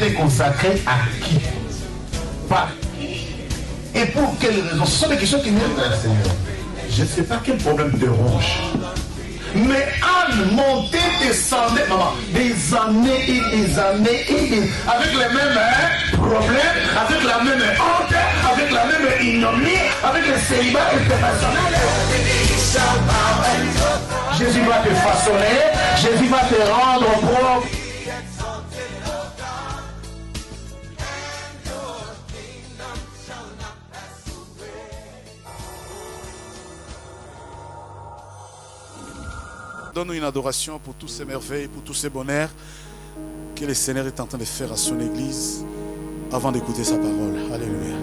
été consacré à qui? Par qui? Et pour quelles raisons? Ce sont des questions qui viennent vers le Seigneur. Je ne sais pas quel problème te ronge. Mais Anne montait, descendait, maman, des années et des années et des... avec les mêmes problèmes, avec la même honte, avec la même ignominie, avec le célibat international. Jésus va te façonner, Jésus va te rendre propre. Donne-nous une adoration pour toutes ces merveilles, pour tous ces bonheurs que le Seigneur est en train de faire à son Église avant d'écouter sa parole. Alléluia.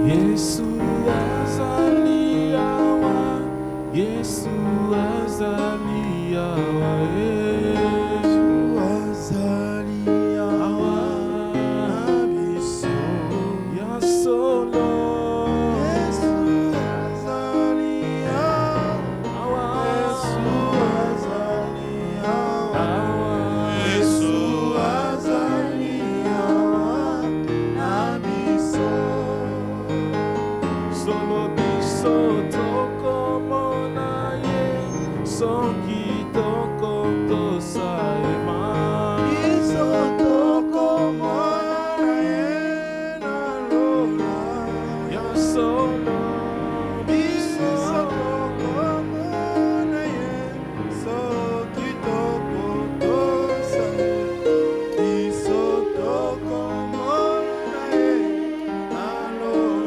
Yesu azali awa, Yesu azali awa, Yesu azali awa, abiso ya solo. Yesu azali awa, Yesu azali awa, Yesu azali awa, abiso. Solo biso toko mona ye, soki toko tosa ema. Biso toko mona ye na lola ya solo. Biso toko mona ye, soki toko tosa ema. Biso toko mona ye na lola.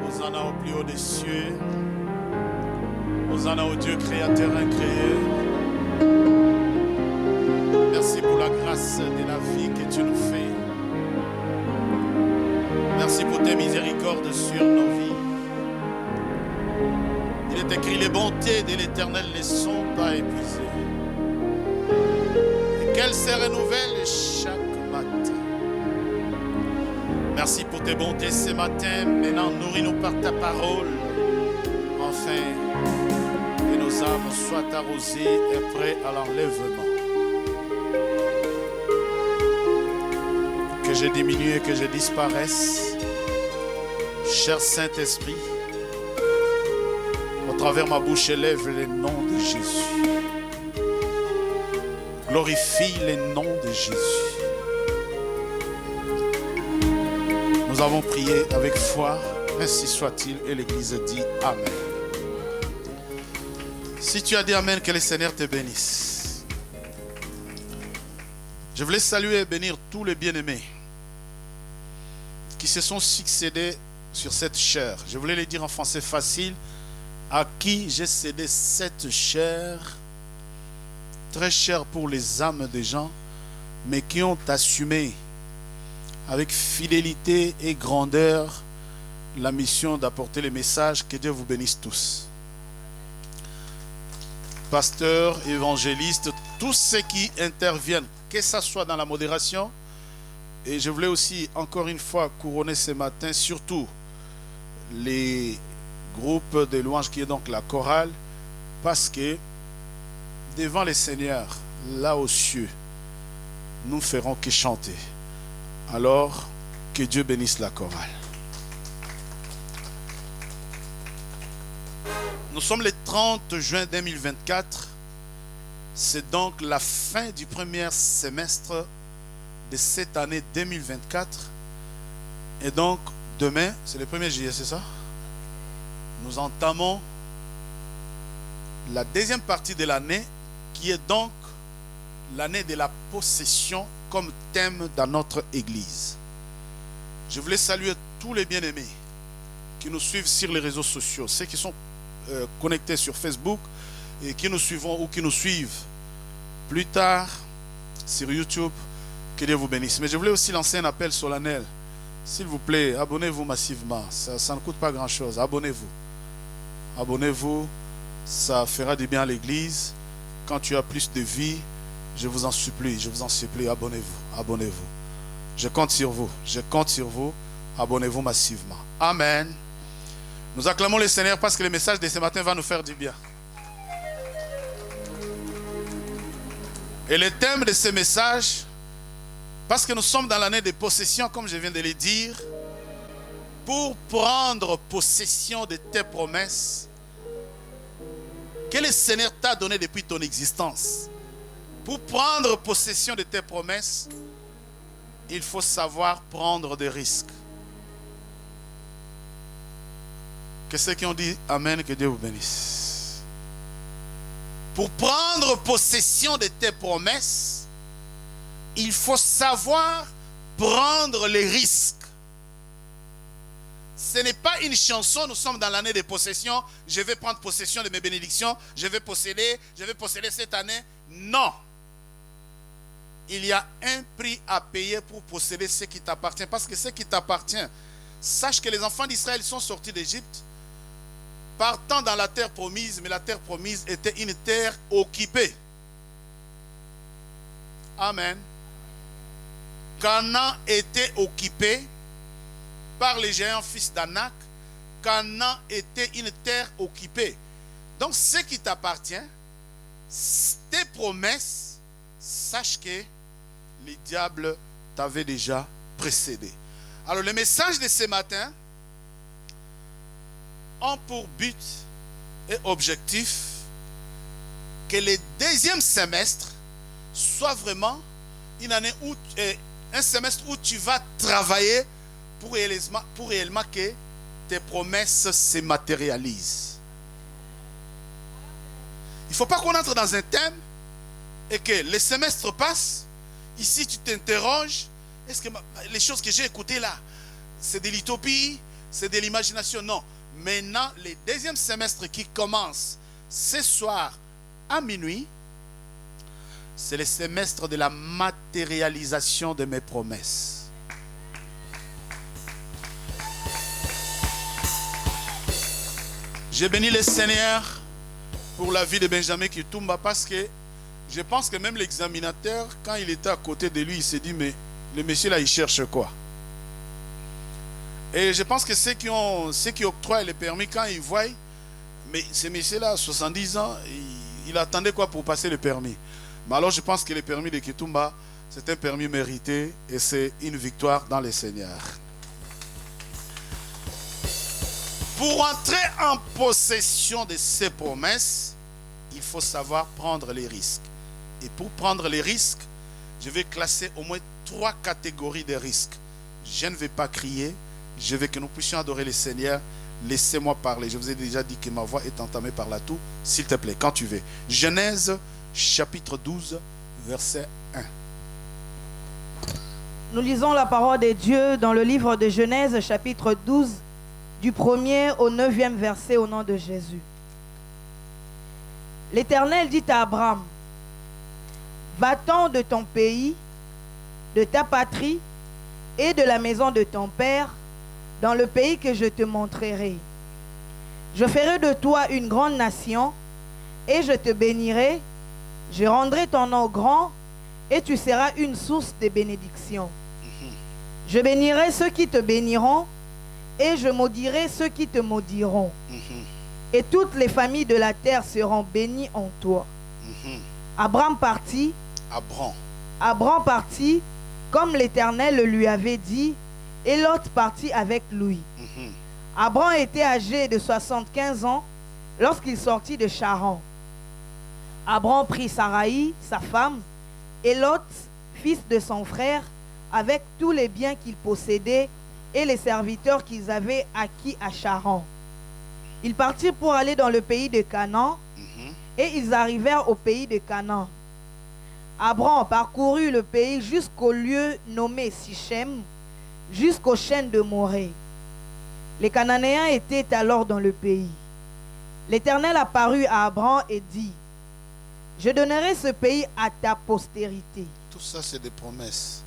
Hosanna au plus haut des cieux. Hosanna au Dieu créateur incréé. Merci pour la grâce de la vie que tu nous fais. Merci pour tes miséricordes sur nos vies. Il Il est écrit, les bontés de l'Éternel ne sont pas épuisées. Et qu'elles se renouvellent chaque matin. Merci pour tes bontés ce matin. Maintenant, nourris-nous par ta parole. Enfin, que nos âmes soient arrosées et prêtes à l'enlèvement. Que je diminue et que je disparaisse. Cher Saint-Esprit, au travers ma bouche, élève le nom de Jésus. Glorifie le nom de Jésus. Nous avons prié avec foi, ainsi soit-il, et l'Église dit Amen. Si tu as dit Amen, que le Seigneur te bénisse. Je voulais saluer et bénir tous les bien-aimés qui se sont succédés sur cette chair. Je voulais le dire en français facile, à qui j'ai cédé cette chair, très chère pour les âmes des gens, mais qui ont assumé avec fidélité et grandeur la mission d'apporter les messages. Que Dieu vous bénisse tous. Pasteurs, évangélistes, tous ceux qui interviennent, que ce soit dans la modération, et je voulais aussi encore une fois couronner ce matin surtout les groupes de louanges qui est donc la chorale, parce que devant le Seigneur, là aux cieux, nous ne ferons que chanter. Alors, que Dieu bénisse la chorale. Nous sommes le 30 juin 2024. C'est donc la fin du premier semestre de cette année 2024. Et donc, demain, c'est le 1er juillet, c'est ça? Nous entamons la deuxième partie de l'année, qui est donc l'année de la possession comme thème dans notre église. Je voulais saluer tous les bien-aimés qui nous suivent sur les réseaux sociaux, ceux qui sont connectés sur Facebook et qui nous suivront ou qui nous suivent plus tard sur YouTube. Que Dieu vous bénisse. Mais je voulais aussi lancer un appel solennel. S'il vous plaît, abonnez-vous massivement. Ça ne coûte pas grand-chose. Abonnez-vous. Abonnez-vous. Ça fera du bien à l'église. Quand tu as plus de vie, je vous en supplie, abonnez-vous. Abonnez-vous. Je compte sur vous. Je compte sur vous. Abonnez-vous massivement. Amen. Nous acclamons le Seigneur parce que le message de ce matin va nous faire du bien. Et le thème de ce message, parce que nous sommes dans l'année de possession, comme je viens de le dire, pour prendre possession de tes promesses que le Seigneur t'a donné depuis ton existence. Pour prendre possession de tes promesses, il faut savoir prendre des risques. Que ceux qui ont dit Amen, que Dieu vous bénisse. Pour prendre possession de tes promesses, il faut savoir prendre les risques. Ce n'est pas une chanson, nous sommes dans l'année de possession, je vais prendre possession de mes bénédictions, je vais posséder cette année. Non. Il y a un prix à payer pour posséder ce qui t'appartient. Parce que ce qui t'appartient, sache que les enfants d'Israël sont sortis d'Égypte, partant dans la terre promise, mais la terre promise était une terre occupée. Amen. Canaan était occupé par les géants fils d'Anak. Canaan était une terre occupée. Donc ce qui t'appartient, tes promesses, sache que le diable t'avait déjà précédé. Alors le message de ce matin ont pour but et objectif que le deuxième semestre soit vraiment une année où, un semestre où tu vas travailler pour réellement que tes promesses se matérialisent. Il ne faut pas qu'on entre dans un thème et que le semestre passe. Ici, tu t'interroges. Est-ce que les choses que j'ai écoutées là, c'est de l'utopie, c'est de l'imagination? Non. Maintenant, le deuxième semestre qui commence ce soir à minuit, c'est le semestre de la matérialisation de mes promesses. Je bénis le Seigneur pour la vie de Benjamin Kitumba parce que je pense que même l'examinateur, quand il était à côté de lui, il s'est dit, mais le monsieur là, il cherche quoi? Et je pense que ceux qui octroient les permis, quand ils voient, mais ce monsieur là, à 70 ans, il attendait quoi pour passer le permis? Mais alors je pense que le permis de Kitumba, c'est un permis mérité et c'est une victoire dans le Seigneur. Pour entrer en possession de ces promesses, il faut savoir prendre les risques. Et pour prendre les risques, je vais classer au moins 3 catégories de risques. Je ne vais pas crier, je veux que nous puissions adorer le Seigneur. Laissez-moi parler. Je vous ai déjà dit que ma voix est entamée par la toux. S'il te plaît, quand tu veux. Genèse chapitre 12, verset 1. Nous lisons la parole de Dieu dans le livre de Genèse chapitre 12, du 1er au 9e verset au nom de Jésus. L'Éternel dit à Abraham, va-t'en de ton pays, de ta patrie et de la maison de ton père, dans le pays que je te montrerai. Je ferai de toi une grande nation et je te bénirai, je rendrai ton nom grand et tu seras une source de bénédiction. Je bénirai ceux qui te béniront et je maudirai ceux qui te maudiront. Et toutes les familles de la terre seront bénies en toi. Abraham partit. Abraham partit comme l'Éternel le lui avait dit, et Lot partit avec lui. Abraham était âgé de 75 ans lorsqu'il sortit de Charan. Abraham prit Sarai, sa femme, et Lot, fils de son frère, avec tous les biens qu'il possédait et les serviteurs qu'ils avaient acquis à Charan. Ils partirent pour aller dans le pays de Canaan, et ils arrivèrent au pays de Canaan. Abraham parcourut le pays jusqu'au lieu nommé Sichem, jusqu'aux chênes de Morée. Les Cananéens étaient alors dans le pays. L'Éternel apparut à Abraham et dit, je donnerai ce pays à ta postérité. Tout ça, c'est des promesses.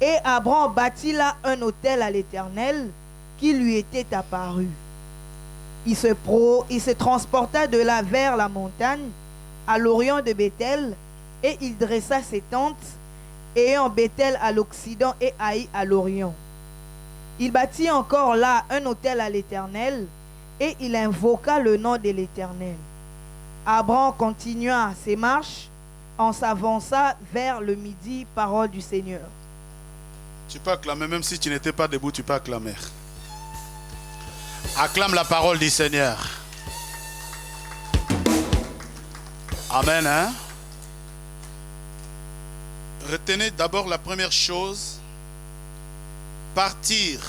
Et Abraham bâtit là un autel à l'Éternel qui lui était apparu. Il se transporta de là vers la montagne, à l'orient de Béthel, et il dressa ses tentes, ayant Béthel à l'occident et Haï à l'orient. Il bâtit encore là un autel à l'Éternel, et il invoqua le nom de l'Éternel. Abraham continua ses marches, en s'avança vers le midi, parole du Seigneur. Tu peux acclamer, même si tu n'étais pas debout, tu peux acclamer. Acclame la parole du Seigneur. Amen. Hein? Retenez d'abord la première chose. Partir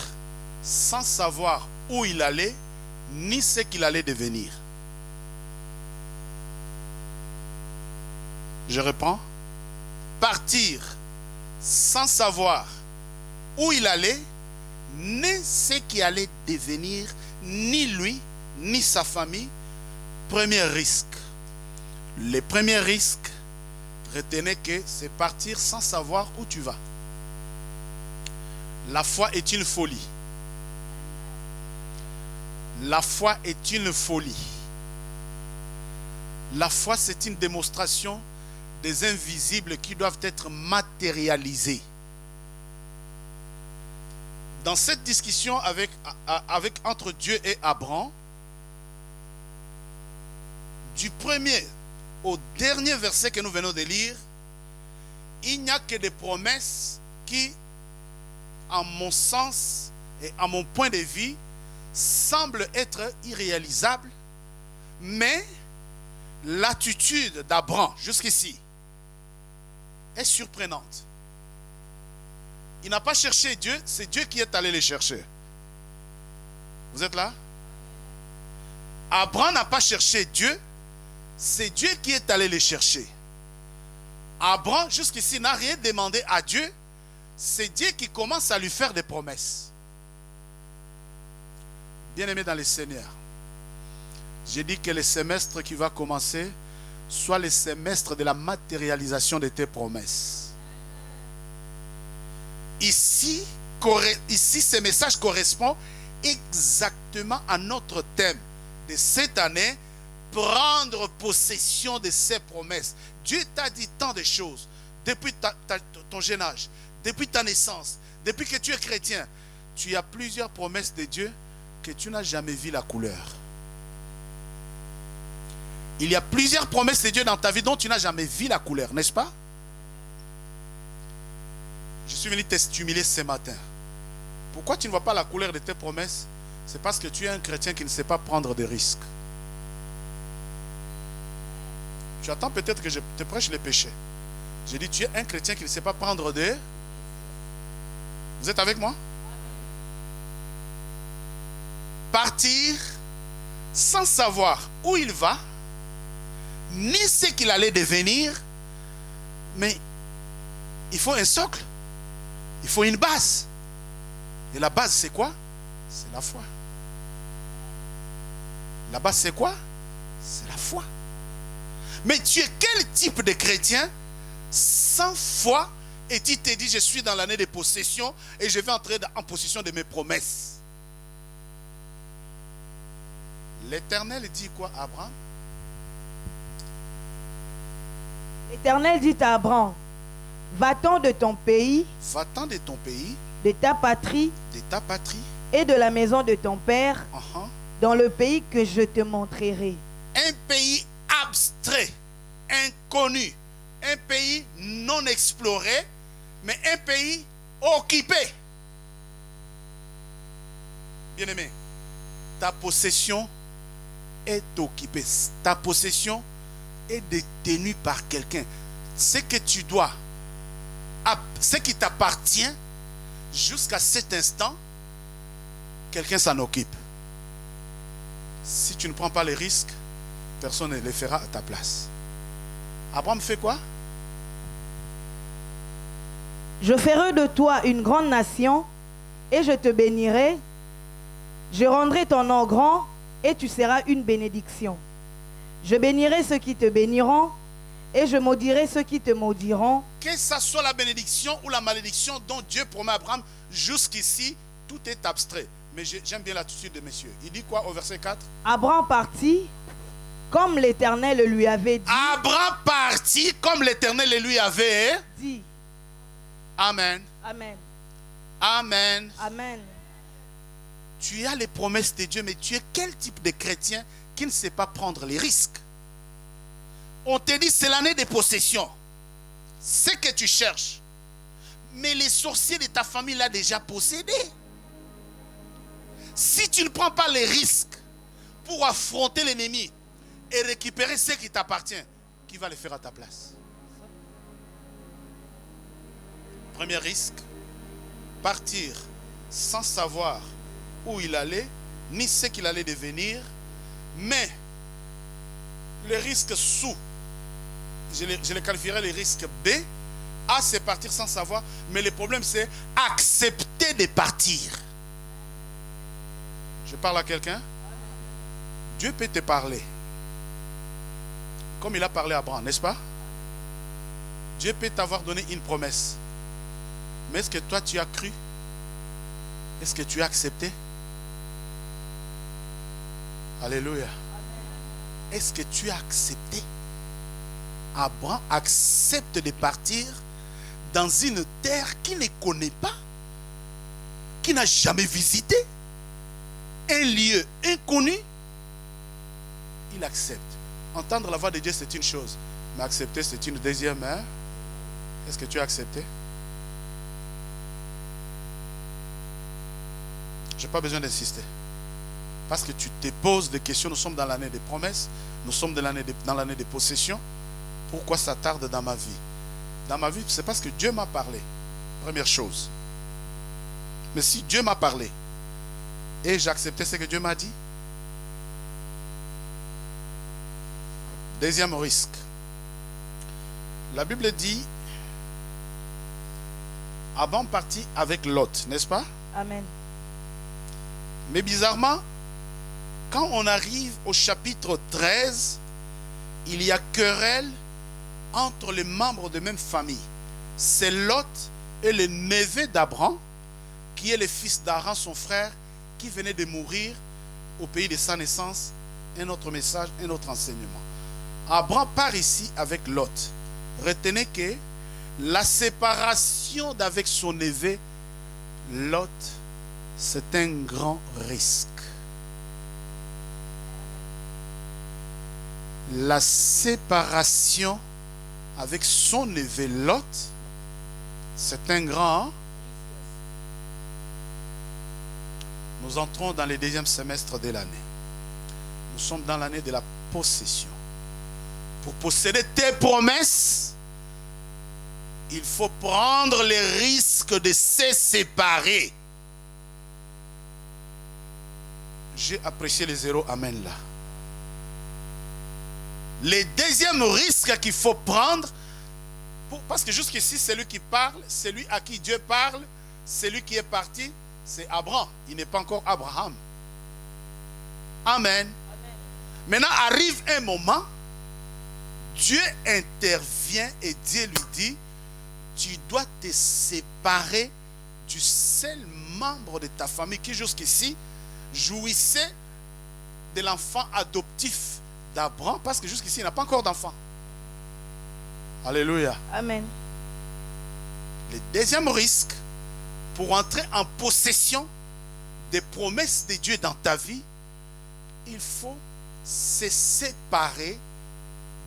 sans savoir où il allait, ni ce qu'il allait devenir. Je reprends. Partir sans savoir où il allait, ni ce qui allait devenir, ni lui, ni sa famille. Premier risque. Le premier risque, retenez que c'est partir sans savoir où tu vas. La foi est une folie. La foi est une folie. La foi, c'est une démonstration des invisibles qui doivent être matérialisés. Dans cette discussion entre Dieu et Abraham, du premier au dernier verset que nous venons de lire, il n'y a que des promesses qui, à mon sens et à mon point de vue, semblent être irréalisables, mais l'attitude d'Abraham jusqu'ici est surprenante. Il n'a pas cherché Dieu, c'est Dieu qui est allé les chercher. Vous êtes là? Abraham n'a pas cherché Dieu, c'est Dieu qui est allé les chercher. Abraham, jusqu'ici, n'a rien demandé à Dieu, c'est Dieu qui commence à lui faire des promesses. Bien-aimé dans le Seigneur, j'ai dit que le semestre qui va commencer soit le semestre de la matérialisation de tes promesses. Ici, ce message correspond exactement à notre thème de cette année, prendre possession de ses promesses. Dieu t'a dit tant de choses depuis ton jeune âge, depuis ta naissance, depuis que tu es chrétien. Tu as plusieurs promesses de Dieu que tu n'as jamais vu la couleur. Il y a plusieurs promesses de Dieu dans ta vie dont tu n'as jamais vu la couleur, n'est-ce pas? Je suis venu te stimuler ce matin. Pourquoi tu ne vois pas la couleur de tes promesses? C'est parce que tu es un chrétien qui ne sait pas prendre de risques. Tu attends peut-être que je te prêche les péchés. J'ai dit, tu es un chrétien qui ne sait pas prendre de... Vous êtes avec moi? Partir sans savoir où il va, ni ce qu'il allait devenir, mais il faut un socle, il faut une base. Et la base, c'est quoi? C'est la foi. La base, c'est quoi? C'est la foi. Mais tu es quel type de chrétien sans foi et tu te dis, je suis dans l'année de possession et je vais entrer en possession de mes promesses? L'Éternel dit quoi à Abraham? L'Éternel dit à Abraham, va-t'en de ton pays, va-t'en de ton pays, de ta patrie et de la maison de ton père, dans le pays que je te montrerai. Un pays abstrait, inconnu, un pays non exploré, mais un pays occupé. Bien-aimé, ta possession est occupée, ta possession est détenue par quelqu'un. Ce que tu dois, ce qui t'appartient, jusqu'à cet instant, quelqu'un s'en occupe. Si tu ne prends pas les risques, personne ne les fera à ta place. Abraham fait quoi? Je ferai de toi une grande nation et je te bénirai. Je rendrai ton nom grand et tu seras une bénédiction. Je bénirai ceux qui te béniront et je maudirai ceux qui te maudiront. Que ce soit la bénédiction ou la malédiction dont Dieu promet à Abraham, jusqu'ici, tout est abstrait. Mais j'aime bien l'attitude de messieurs. Il dit quoi au verset 4? Abraham partit comme l'Éternel lui avait dit. Abraham partit comme l'Éternel lui avait dit. Amen. Amen. Amen. Amen. Tu as les promesses de Dieu, mais tu es quel type de chrétien qui ne sait pas prendre les risques? On te dit c'est l'année des possessions. C'est que tu cherches. Mais les sorciers de ta famille l'ont déjà possédé. Si tu ne prends pas les risques pour affronter l'ennemi et récupérer ce qui t'appartient, qui va le faire à ta place? Premier risque, partir sans savoir où il allait, ni ce qu'il allait devenir. Mais le risque sous, je le qualifierais les risques B. A, c'est partir sans savoir, mais le problème c'est accepter de partir. Je parle à quelqu'un? Dieu peut te parler comme il a parlé à Abraham, n'est-ce pas? Dieu peut t'avoir donné une promesse. Mais est-ce que toi tu as cru? Est-ce que tu as accepté? Alléluia. Est-ce que tu as accepté? Abraham accepte de partir dans une terre qu'il ne connaît pas, qu'il n'a jamais visité, un lieu inconnu. Il accepte. Entendre la voix de Dieu, c'est une chose, mais accepter, c'est une deuxième. Est-ce que tu as accepté? Je n'ai pas besoin d'insister. Parce que tu te poses des questions. Nous sommes dans l'année des promesses. Nous sommes dans l'année des possessions. Pourquoi ça tarde dans ma vie? Dans ma vie, c'est parce que Dieu m'a parlé. Première chose. Mais si Dieu m'a parlé et j'ai accepté ce que Dieu m'a dit, deuxième risque. La Bible dit, Abraham partit avec Lot, n'est-ce pas? Amen. Mais bizarrement, quand on arrive au chapitre 13, il y a querelle entre les membres de même famille. C'est Lot et le neveu d'Abraham, qui est le fils d'Aaron, son frère, qui venait de mourir au pays de sa naissance un autre message, un autre enseignement. Abraham part ici avec Lot. Retenez que la séparation d'avec son neveu Lot, c'est un grand risque. La séparation avec son neveu Lot, c'est un grand. Nous entrons dans le deuxième semestre de l'année. Nous sommes dans l'année de la possession. Pour posséder tes promesses, il faut prendre les risques de se séparer. J'ai apprécié les zéros, amen là. Le deuxième risque qu'il faut prendre, parce que jusqu'ici, celui qui parle, celui à qui Dieu parle, celui qui est parti, c'est Abraham. Il n'est pas encore Abraham. Amen. Maintenant arrive un moment, Dieu intervient et Dieu lui dit, tu dois te séparer du seul membre de ta famille qui jusqu'ici jouissait de l'enfant adoptif d'Abraham, parce que jusqu'ici il n'a pas encore d'enfant. Alléluia. Amen. Le deuxième risque, pour entrer en possession des promesses de Dieu dans ta vie, il faut se séparer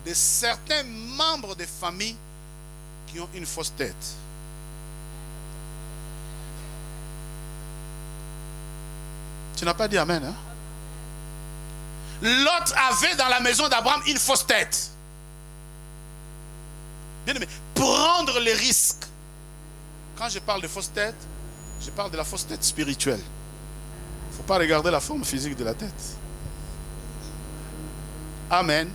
de certains membres de famille qui ont une fausse tête. Tu n'as pas dit amen, hein? Lot avait dans la maison d'Abraham une fausse tête. Bien aimé, prendre les risques. Quand je parle de fausse tête, je parle de la fausse tête spirituelle. Il ne faut pas regarder la forme physique de la tête. Amen.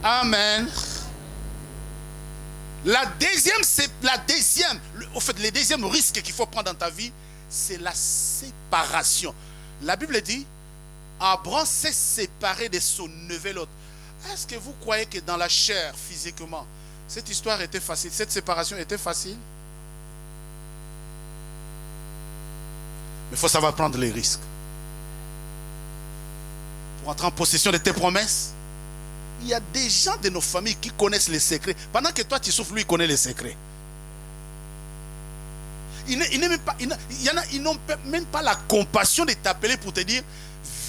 Amen. Le deuxième risque qu'il faut prendre dans ta vie, c'est la séparation. La Bible dit, Abraham s'est séparé de son neveu Lot. Est-ce que vous croyez que dans la chair, physiquement, cette histoire était facile, cette séparation était facile? Mais il faut savoir prendre les risques. Pour entrer en possession de tes promesses, il y a des gens de nos familles qui connaissent les secrets. Pendant que toi tu souffres, lui il connaît les secrets. Ils n'ont même pas la compassion de t'appeler pour te dire,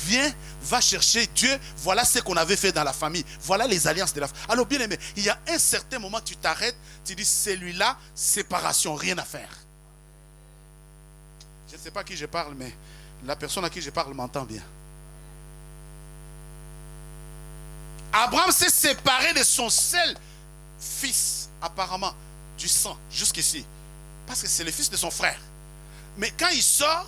viens, va chercher Dieu, voilà ce qu'on avait fait dans la famille, voilà les alliances de la famille. Alors bien aimé, il y a un certain moment, tu t'arrêtes, tu dis, celui-là, séparation, rien à faire. Je ne sais pas à qui je parle, mais la personne à qui je parle m'entend bien. Abraham s'est séparé de son seul fils, apparemment, du sang, jusqu'ici. Parce que c'est le fils de son frère. Mais quand il sort,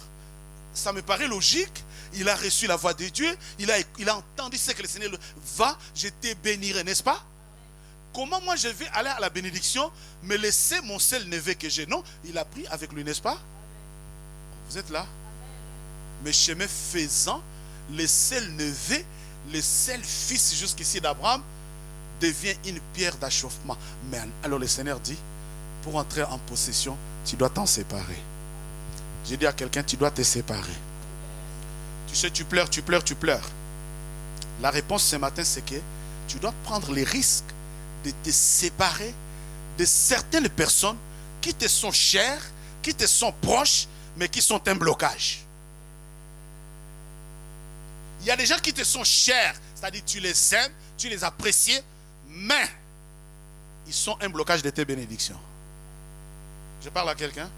ça me paraît logique. Il a reçu la voix de Dieu. Il a entendu ce que le Seigneur va, je te bénirai, n'est-ce pas? Comment moi je vais aller à la bénédiction, me laisser mon seul neveu que j'ai? Non, il a pris avec lui, n'est-ce pas? Vous êtes là? Mais chemin faisant, le seul neveu, le seul fils jusqu'ici d'Abraham devient une pierre d'achoppement. Mais alors le Seigneur dit, pour entrer en possession, tu dois t'en séparer. J'ai dit à quelqu'un, tu dois te séparer. Tu sais, tu pleures, tu pleures, tu pleures. La réponse ce matin, c'est que tu dois prendre les risques de te séparer de certaines personnes qui te sont chères, qui te sont proches, mais qui sont un blocage. Il y a des gens qui te sont chers, c'est-à-dire tu les aimes, tu les apprécies, mais ils sont un blocage de tes bénédictions. Je parle à quelqu'un.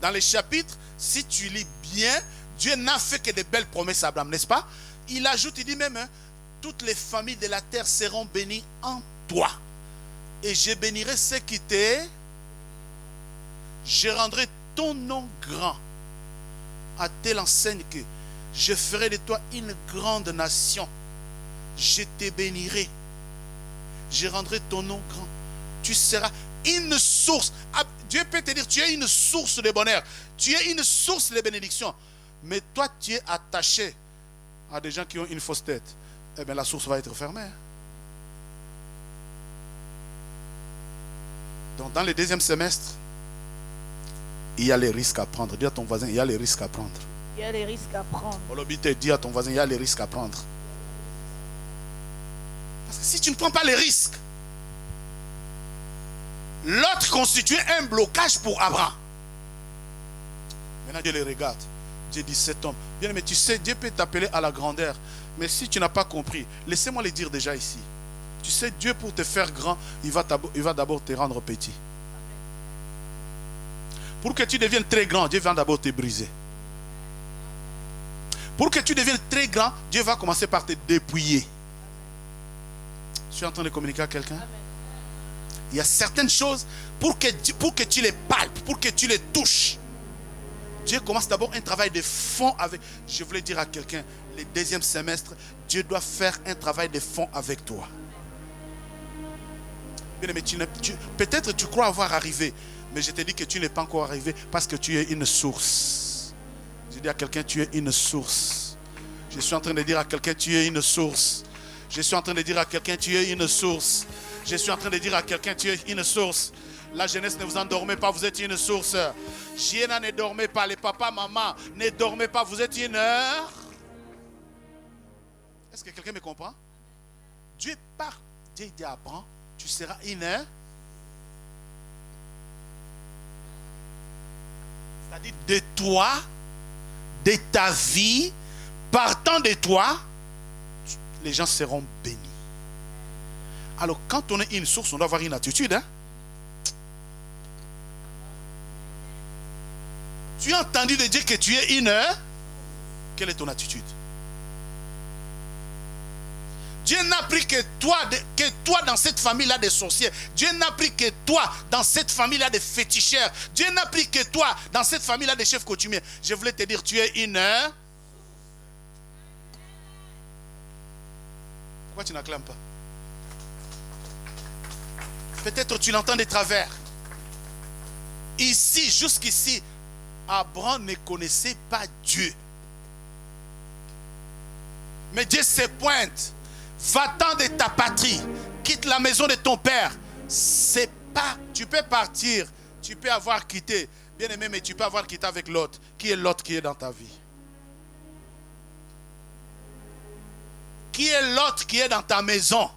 Dans les chapitres, si tu lis bien, Dieu n'a fait que de belles promesses à Abraham, n'est-ce pas? Il ajoute, il dit même, hein, toutes les familles de la terre seront bénies en toi. Et je bénirai ceux qui t'aiment. Je rendrai ton nom grand, à telle enseigne que je ferai de toi une grande nation. Je te bénirai. Je rendrai ton nom grand. Tu seras une source. Dieu peut te dire, tu es une source de bonheur. Tu es une source de bénédiction. Mais toi, tu es attaché à des gens qui ont une fausse tête. Eh bien, la source va être fermée. Donc, dans le deuxième semestre, il y a les risques à prendre. Dis à ton voisin, il y a les risques à prendre. Il y a des risques à prendre. Dis à ton voisin, il y a les risques à prendre. Parce que si tu ne prends pas les risques, l'autre constituait un blocage pour Abraham. Maintenant Dieu les regarde. Dieu dit cet homme. Bien, mais tu sais, Dieu peut t'appeler à la grandeur. Mais si tu n'as pas compris, laissez-moi le dire déjà ici. Tu sais, Dieu pour te faire grand, il va d'abord te rendre petit. Pour que tu deviennes très grand, Dieu va d'abord te briser. Pour que tu deviennes très grand, Dieu va commencer par te dépouiller. Je suis en train de communiquer à quelqu'un. Il y a certaines choses, pour que tu les palpes, pour que tu les touches, Dieu commence d'abord un travail de fond avec... Je voulais dire à quelqu'un, le deuxième semestre, Dieu doit faire un travail de fond avec toi. Bien, mais peut-être tu crois avoir arrivé, mais je te dis que tu n'es pas encore arrivé parce que tu es une source. Je dis à quelqu'un, tu es une source. Je suis en train de dire à quelqu'un, tu es une source. Je suis en train de dire à quelqu'un, tu es une source. Je suis en train de dire à quelqu'un, tu es une source. La jeunesse, ne vous endormez pas, vous êtes une source. Giena, ne dormez pas. Les papas, maman, ne dormez pas, vous êtes une heure. Est-ce que quelqu'un me comprend? Dieu part, Dieu dit à Abraham, tu seras une heure. C'est-à-dire de toi, de ta vie, partant de toi, les gens seront bénis. Alors quand on est une source, on doit avoir une attitude. Hein? Tu as entendu de dire que tu es une heure. Quelle est ton attitude? Dieu n'a pris que toi dans cette famille-là des sorciers. Dieu n'a pris que toi dans cette famille-là des féticheurs. Dieu n'a pris que toi dans cette famille-là des chefs coutumiers. Je voulais te dire, tu es une heure. Pourquoi tu n'acclames pas? Peut-être tu l'entends de travers. Ici, jusqu'ici, Abraham ne connaissait pas Dieu. Mais Dieu se pointe. Va-t'en de ta patrie. Quitte la maison de ton père. C'est pas... Tu peux partir. Tu peux avoir quitté. Bien aimé, mais tu peux avoir quitté avec l'autre. Qui est l'autre qui est dans ta vie? Qui est l'autre qui est dans ta maison?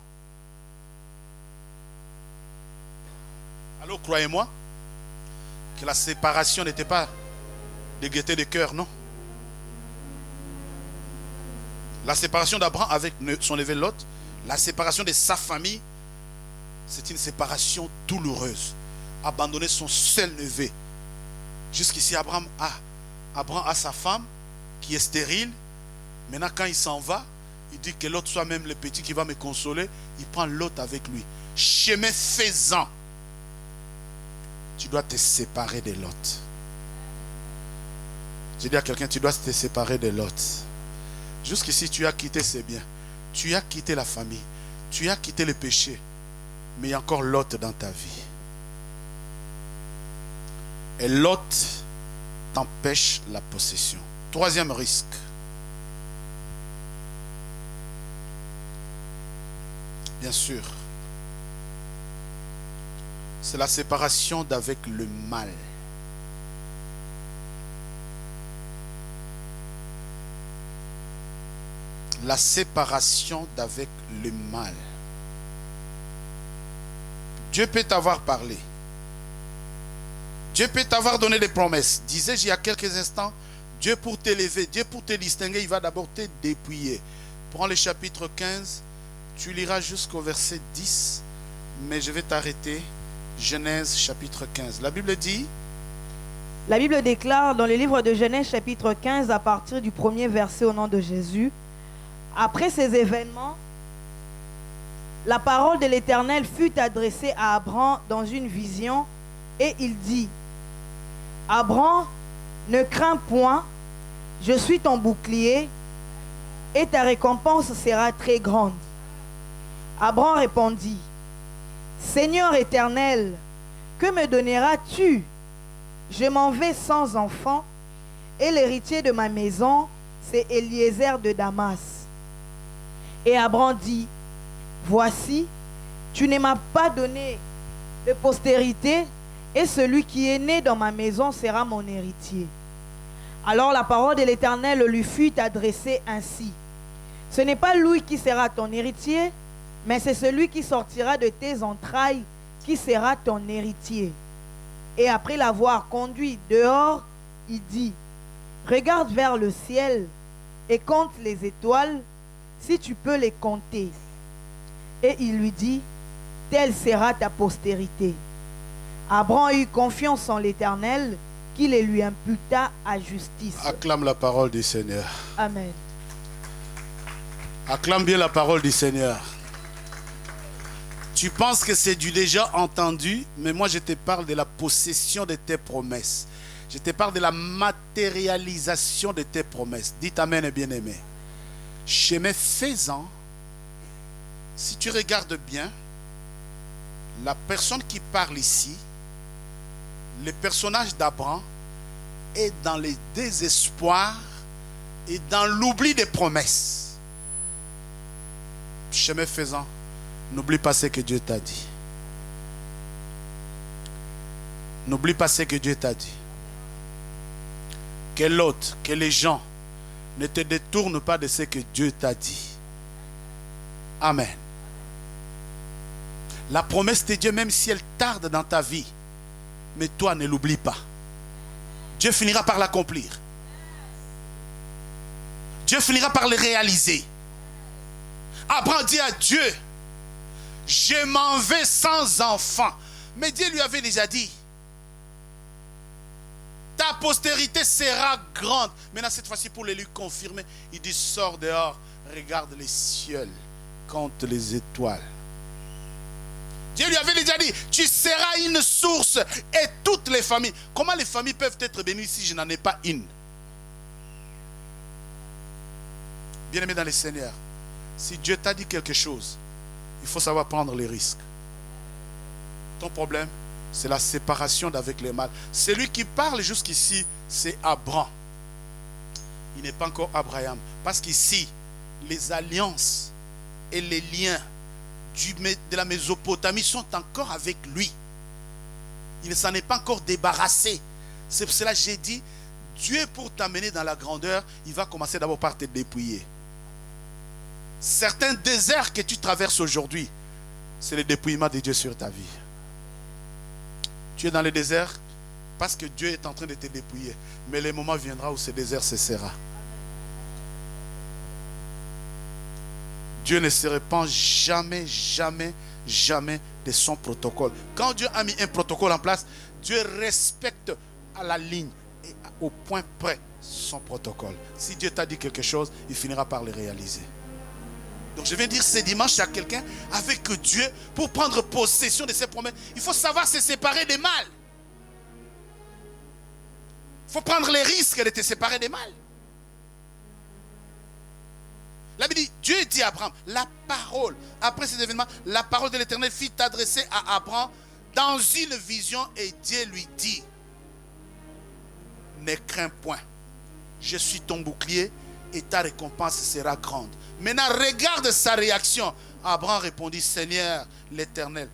Alors croyez-moi que la séparation n'était pas de gaieté de cœur, non. La séparation d'Abraham avec son neveu Lot, la séparation de sa famille, c'est une séparation douloureuse. Abandonner son seul neveu. Jusqu'ici, Abraham a sa femme qui est stérile. Maintenant, quand il s'en va, il dit que l'autre soit même le petit qui va me consoler. Il prend l'autre avec lui. Chemin faisant, tu dois te séparer de l'autre. Je dis à quelqu'un, tu dois te séparer de l'autre. Jusqu'ici, tu as quitté ses biens. Tu as quitté la famille. Tu as quitté le péché. Mais il y a encore l'autre dans ta vie. Et l'autre t'empêche la possession. Troisième risque. Bien sûr. C'est la séparation d'avec le mal. La séparation d'avec le mal. Dieu peut t'avoir parlé. Dieu peut t'avoir donné des promesses. Disais-je il y a quelques instants, Dieu pour t'élever, Dieu pour te distinguer, il va d'abord te dépouiller. Prends le chapitre 15, tu liras jusqu'au verset 10, mais je vais t'arrêter. Genèse chapitre 15. La Bible dit... La Bible déclare dans le livre de Genèse chapitre 15 à partir du premier verset au nom de Jésus. Après ces événements, la parole de l'Éternel fut adressée à Abraham dans une vision et il dit: Abraham, ne crains point, je suis ton bouclier et ta récompense sera très grande. Abraham répondit: Seigneur éternel, que me donneras-tu? Je m'en vais sans enfant et l'héritier de ma maison, c'est Eliezer de Damas. Et Abraham dit: Voici, tu ne m'as pas donné de postérité et celui qui est né dans ma maison sera mon héritier. Alors la parole de l'Éternel lui fut adressée ainsi: Ce n'est pas lui qui sera ton héritier, mais c'est celui qui sortira de tes entrailles qui sera ton héritier. Et après l'avoir conduit dehors, il dit, regarde vers le ciel et compte les étoiles, si tu peux les compter. Et il lui dit, telle sera ta postérité. Abraham eut confiance en l'Éternel, qui les lui imputa à justice. Acclame la parole du Seigneur. Amen. Acclame bien la parole du Seigneur. Tu penses que c'est du déjà entendu, mais moi je te parle de la possession de tes promesses. Je te parle de la matérialisation de tes promesses. Dites Amen, bien-aimé. Chemin faisant, si tu regardes bien, la personne qui parle ici, le personnage d'Abraham est dans le désespoir et dans l'oubli des promesses. Chemin faisant, n'oublie pas ce que Dieu t'a dit. N'oublie pas ce que Dieu t'a dit. Que l'autre, que les gens ne te détournent pas de ce que Dieu t'a dit. Amen. La promesse de Dieu, même si elle tarde dans ta vie, mais toi ne l'oublie pas. Dieu finira par l'accomplir. Dieu finira par le réaliser. Abraham dit à Dieu, je m'en vais sans enfant. Mais Dieu lui avait déjà dit, ta postérité sera grande. Maintenant, cette fois-ci, pour le lui confirmer, il dit, sors dehors, regarde les cieux, compte les étoiles. Dieu lui avait déjà dit, tu seras une source et toutes les familles. Comment les familles peuvent être bénies si je n'en ai pas une? Bien-aimé dans le Seigneur, si Dieu t'a dit quelque chose, il faut savoir prendre les risques. Ton problème, c'est la séparation d'avec les mâles. Celui qui parle jusqu'ici, c'est Abraham. Il n'est pas encore Abraham. Parce qu'ici, les alliances et les liens de la Mésopotamie sont encore avec lui. Il ne s'en est pas encore débarrassé. C'est pour cela que j'ai dit, Dieu pour t'amener dans la grandeur, il va commencer d'abord par te dépouiller. Certains déserts que tu traverses aujourd'hui, c'est le dépouillement de Dieu sur ta vie. Tu es dans le désert parce que Dieu est en train de te dépouiller. Mais le moment viendra où ce désert cessera. Dieu ne se répand jamais, jamais, jamais de son protocole. Quand Dieu a mis un protocole en place, Dieu respecte à la ligne et au point près son protocole. Si Dieu t'a dit quelque chose, il finira par le réaliser. Donc je viens dire ce dimanche à quelqu'un, avec Dieu, pour prendre possession de ses promesses, il faut savoir se séparer des mal. Il faut prendre les risques de te séparer des mal. La Bible dit, Dieu dit à Abraham, la parole, après cet événement, la parole de l'Éternel fit adresser à Abraham dans une vision et Dieu lui dit, ne crains point, je suis ton bouclier et ta récompense sera grande. Maintenant, regarde sa réaction. Abraham répondit, Seigneur l'Éternel,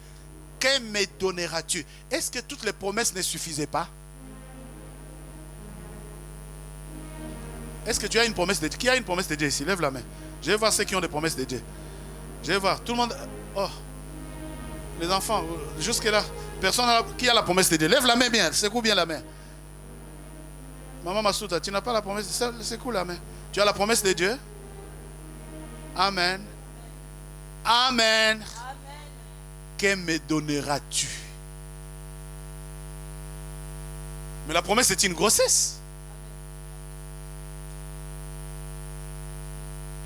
que me donneras-tu? Est-ce que toutes les promesses ne suffisaient pas? Est-ce que tu as une promesse de Dieu? Qui a une promesse de Dieu ici? Lève la main. Je vais voir ceux qui ont des promesses de Dieu. Je vais voir. Tout le monde. Oh. Les enfants, jusque-là. Personne qui a la promesse de Dieu. Lève la main bien. Secoue bien la main. Maman Massouta, tu n'as pas la promesse de Dieu? Secoue la main. Tu as la promesse de Dieu? Amen. Amen. Amen. Que me donneras-tu? Mais la promesse c'est une grossesse.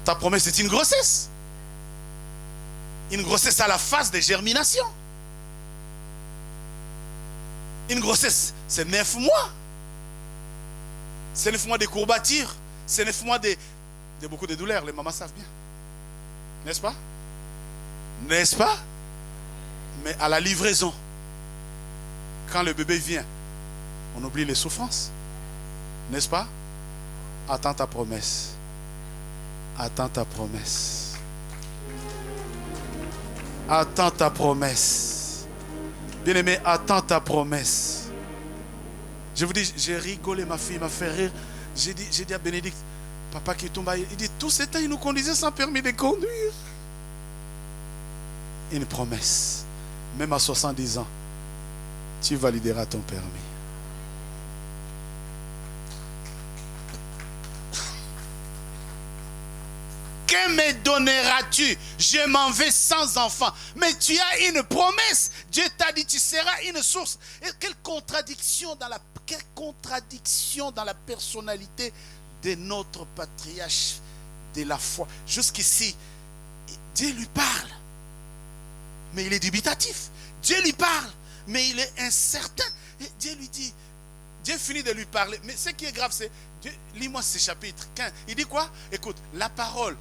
Ta promesse c'est une grossesse. Une grossesse à la phase de germination. Une grossesse, c'est 9 mois. C'est 9 mois de courbatures. C'est 9 mois de beaucoup de douleurs. Les mamans savent bien. N'est-ce pas? N'est-ce pas? Mais à la livraison, quand le bébé vient, on oublie les souffrances. N'est-ce pas? Attends ta promesse. Attends ta promesse. Attends ta promesse. Bien-aimé, attends ta promesse. Je vous dis, j'ai rigolé, ma fille m'a fait rire. J'ai dit à Bénédicte, papa qui tombe, il dit, tout ce temps, il nous conduisait sans permis de conduire. une promesse. Même à 70 ans, tu valideras ton permis. Que me donneras-tu? Je m'en vais sans enfant. Mais tu as une promesse. Dieu t'a dit, tu seras une source. Et quelle contradiction dans la personnalité de notre patriarche de la foi. Jusqu'ici, Dieu lui parle, mais il est dubitatif. Dieu lui parle, mais il est incertain. Et Dieu lui dit, Dieu finit de lui parler. Mais ce qui est grave, c'est, lis-moi ce chapitre 15. Il dit quoi? Écoute, la parole.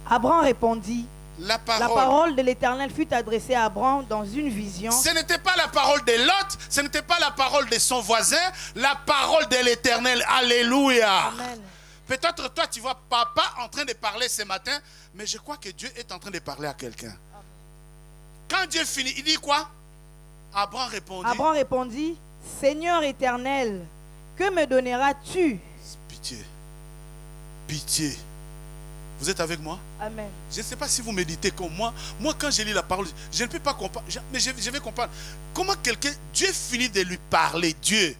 Abraham répondit, La la parole de l'Éternel fut adressée à Abraham dans une vision. Ce n'était pas la parole de Lot, ce n'était pas la parole de son voisin, la parole de l'Éternel. Alléluia. Amen. Peut-être toi, tu vois papa en train de parler ce matin, mais je crois que Dieu est en train de parler à quelqu'un. Quand Dieu finit, il dit quoi? Abraham répondit, Seigneur éternel, que me donneras-tu? Pitié. Vous êtes avec moi? Amen. Je ne sais pas si vous méditez comme moi. Moi, quand je lis la parole, je ne peux pas comprendre. Mais je vais comprendre. Comment quelqu'un, Dieu finit de lui parler, Dieu.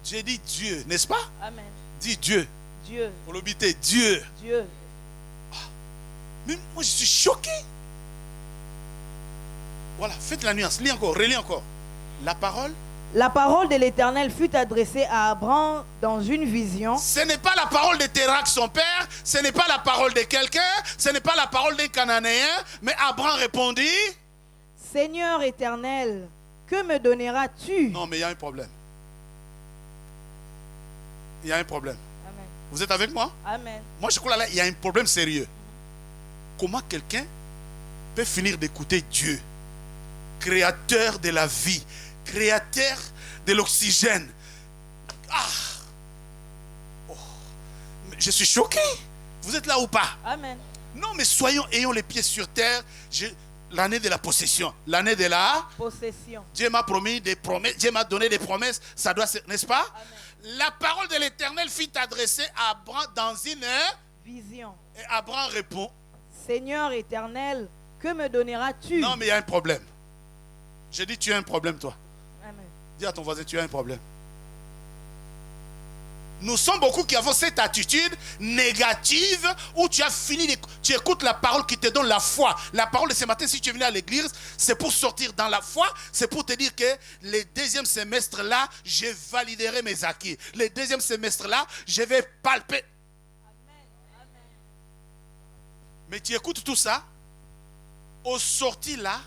J'ai dit Dieu, n'est-ce pas? Amen. Dis Dieu. Dieu. Pour l'obiter, Dieu. Dieu. Mais moi, je suis choqué. Voilà, faites la nuance. Lis encore, relis encore. La parole de l'Éternel fut adressée à Abraham dans une vision. Ce n'est pas la parole de Térak, son père. Ce n'est pas la parole de quelqu'un. Ce n'est pas la parole d'un Cananéen. Mais Abraham répondit, Seigneur éternel, que me donneras-tu? Non, mais il y a un problème. Il y a un problème. Amen. Vous êtes avec moi? Amen. Moi, je crois là, il y a un problème sérieux. Comment quelqu'un peut finir d'écouter Dieu, créateur de la vie, créateur de l'oxygène? Je suis choqué. Vous êtes là ou pas? Amen. Non, mais ayons les pieds sur terre. L'année de la possession, l'année de la possession. Dieu m'a promis des promesses, Dieu m'a donné des promesses, ça doit, n'est-ce pas? Amen. La parole de l'Éternel fut adressée à Abraham dans une vision. Et Abraham répond, Seigneur éternel, que me donneras-tu? Non, mais il y a un problème. J'ai dit, tu as un problème, toi. Amen. Dis à ton voisin, tu as un problème. Nous sommes beaucoup qui avons cette attitude négative où tu as fini, tu écoutes la parole qui te donne la foi. La parole de ce matin, si tu es venu à l'église, c'est pour sortir dans la foi, c'est pour te dire que le deuxième semestre là, je validerai mes acquis. Le deuxième semestre là, je vais palper. Amen. Mais tu écoutes tout ça, au sorti là,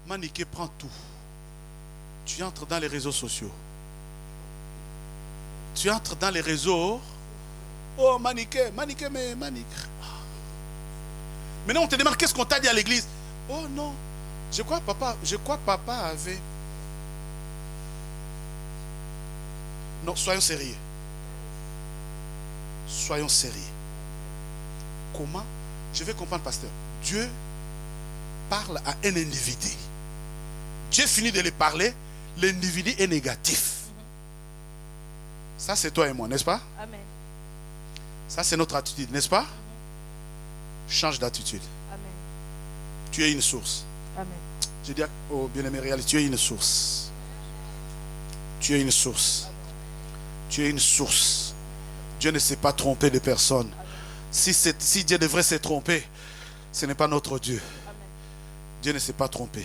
Maniké prend tout. Tu entres dans les réseaux sociaux. Tu entres dans les réseaux. Oh, Maniké. Maintenant, on te demande qu'est-ce qu'on t'a dit à l'église. Oh non, je crois papa avait. Non, soyons sérieux. Soyons sérieux. Comment? Je vais comprendre, pasteur. Dieu parle à un individu. Dieu finit de lui parler, l'individu est négatif. Ça, c'est toi et moi, n'est-ce pas? Amen. Ça, c'est notre attitude, n'est-ce pas? Change d'attitude. Amen. Tu es une source. Amen. Je dis au bien-aimé réel, tu es une source. Tu es une source. Tu es une source. Dieu ne s'est pas trompé de personne. Si Dieu devrait se tromper, ce n'est pas notre Dieu. Amen. Dieu ne s'est pas trompé.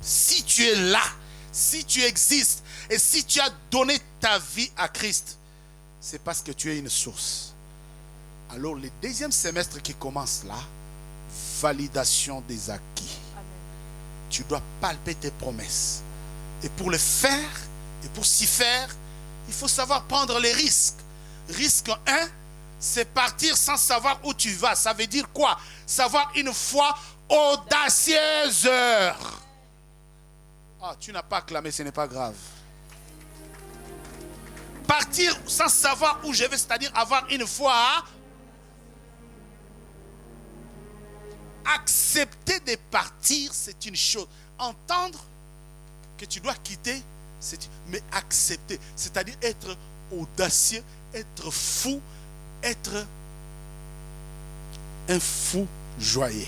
Si tu es là, si tu existes et si tu as donné ta vie à Christ, c'est parce que tu es une source. Alors le deuxième semestre qui commence là, validation des acquis. Amen. Tu dois palper tes promesses. Et pour le faire, et pour s'y faire, il faut savoir prendre les risques. Risque 1, c'est partir sans savoir où tu vas. Ça veut dire quoi? Savoir une foi audacieuse. Ah, tu n'as pas acclamé, ce n'est pas grave. Partir sans savoir où je vais, c'est-à-dire avoir une foi. Accepter de partir, c'est une chose. Entendre que tu dois quitter, mais accepter, c'est-à-dire être audacieux, être fou, être un fou joyeux,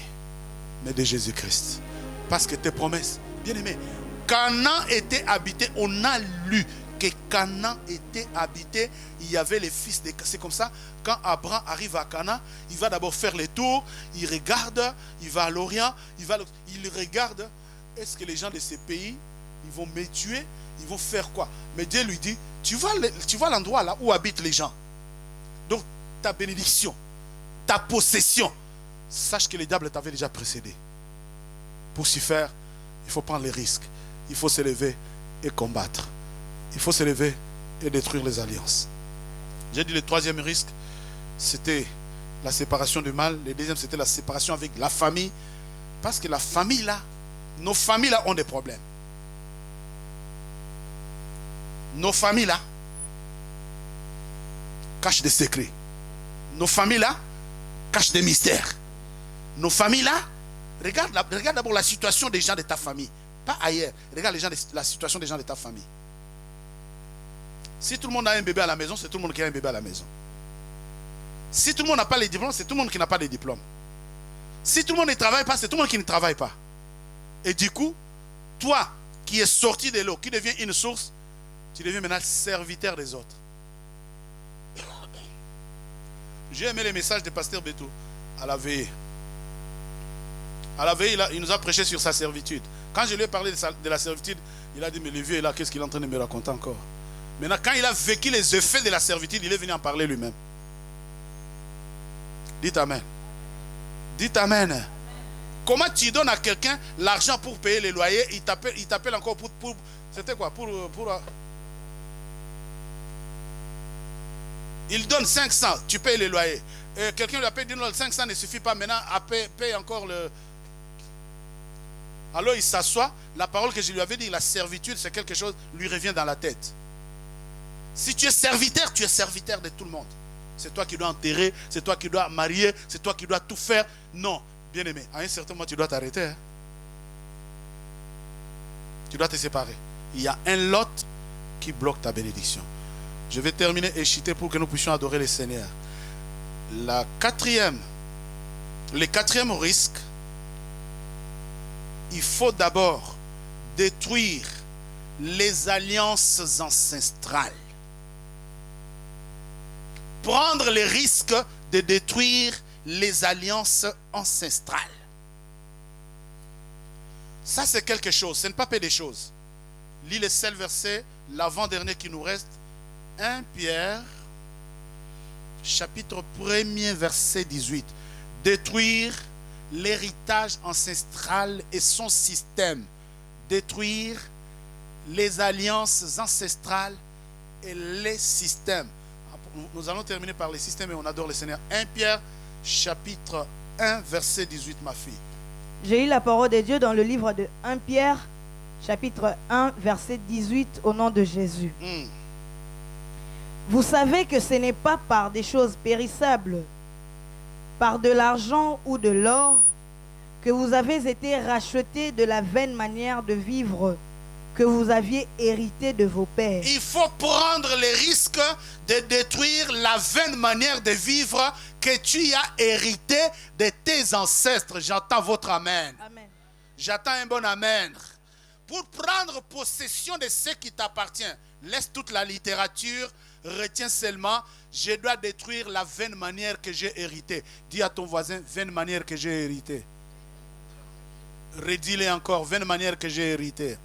mais de Jésus-Christ. Parce que tes promesses, bien aimé, Canaan était habité, on a lu que Canaan était habité, il y avait les fils de... C'est comme ça, quand Abraham arrive à Canaan, il va d'abord faire les tours, il regarde, il va à l'Orient, il regarde, est-ce que les gens de ces pays, ils vont me tuer, ils vont faire quoi? Mais Dieu lui dit, tu vois l'endroit là où habitent les gens. Donc ta bénédiction, ta possession, sache que le diable t'avait déjà précédé. Pour s'y faire, il faut prendre les risques. Il faut se lever et combattre. Il faut se lever et détruire les alliances. J'ai dit le troisième risque, c'était la séparation du mal. Le deuxième, c'était la séparation avec la famille. Parce que la famille là, nos familles là ont des problèmes. Nos familles là cachent des secrets. Nos familles là cachent des mystères. Nos familles là, regarde d'abord la situation des gens de ta famille. Pas ailleurs. Regarde la situation des gens de ta famille. Si tout le monde a un bébé à la maison, c'est tout le monde qui a un bébé à la maison. Si tout le monde n'a pas les diplômes, c'est tout le monde qui n'a pas les diplômes. Si tout le monde ne travaille pas, c'est tout le monde qui ne travaille pas. Et du coup, toi qui es sorti de l'eau, qui deviens une source, tu deviens maintenant serviteur des autres. J'ai aimé les messages du pasteur Beto à la veille. À la veille, il nous a prêché sur sa servitude. Quand je lui ai parlé de la servitude, il a dit, mais le vieux est là, qu'est-ce qu'il est en train de me raconter encore? Maintenant, quand il a vécu les effets de la servitude, il est venu en parler lui-même. Dites Amen. Dites Amen. Comment tu donnes à quelqu'un l'argent pour payer les loyers? Il t'appelle encore pour c'était quoi? Il donne 500, tu payes les loyers. Quelqu'un lui appelle, dit non, 500 ne suffit pas, maintenant, paye encore le... Alors il s'assoit, la parole que je lui avais dit, la servitude, c'est quelque chose, lui revient dans la tête. Si tu es serviteur de tout le monde. C'est toi qui dois enterrer, c'est toi qui dois marier, c'est toi qui dois tout faire. Non, bien aimé, à un certain moment, tu dois t'arrêter. Hein? Tu dois te séparer. Il y a un lot qui bloque ta bénédiction. Je vais terminer et chiter pour que nous puissions adorer le Seigneur. Le quatrième risque, il faut d'abord détruire les alliances ancestrales. Prendre le risque de détruire les alliances ancestrales. Ça, c'est quelque chose. Ce n'est pas peu de choses. Lis le seul verset, l'avant-dernier qui nous reste. 1 Pierre, chapitre 1er, verset 18. Détruire l'héritage ancestral et son système. Détruire les alliances ancestrales et les systèmes. Nous allons terminer par les systèmes et on adore le Seigneur. 1 Pierre, chapitre 1, verset 18, ma fille. J'ai eu la parole de Dieu dans le livre de 1 Pierre, chapitre 1, verset 18, au nom de Jésus. Vous savez que ce n'est pas par des choses périssables, par de l'argent ou de l'or, que vous avez été rachetés de la vaine manière de vivre que vous aviez hérité de vos pères. Il faut prendre le risque de détruire la vaine manière de vivre que tu as hérité de tes ancêtres. J'entends votre amen. Amen. J'attends un bon amen. Pour prendre possession de ce qui t'appartient, laisse toute la littérature, retiens seulement, je dois détruire la vaine manière que j'ai héritée. Dis à ton voisin, vaine manière que j'ai héritée. Redis-le encore, vaine manière que j'ai héritée.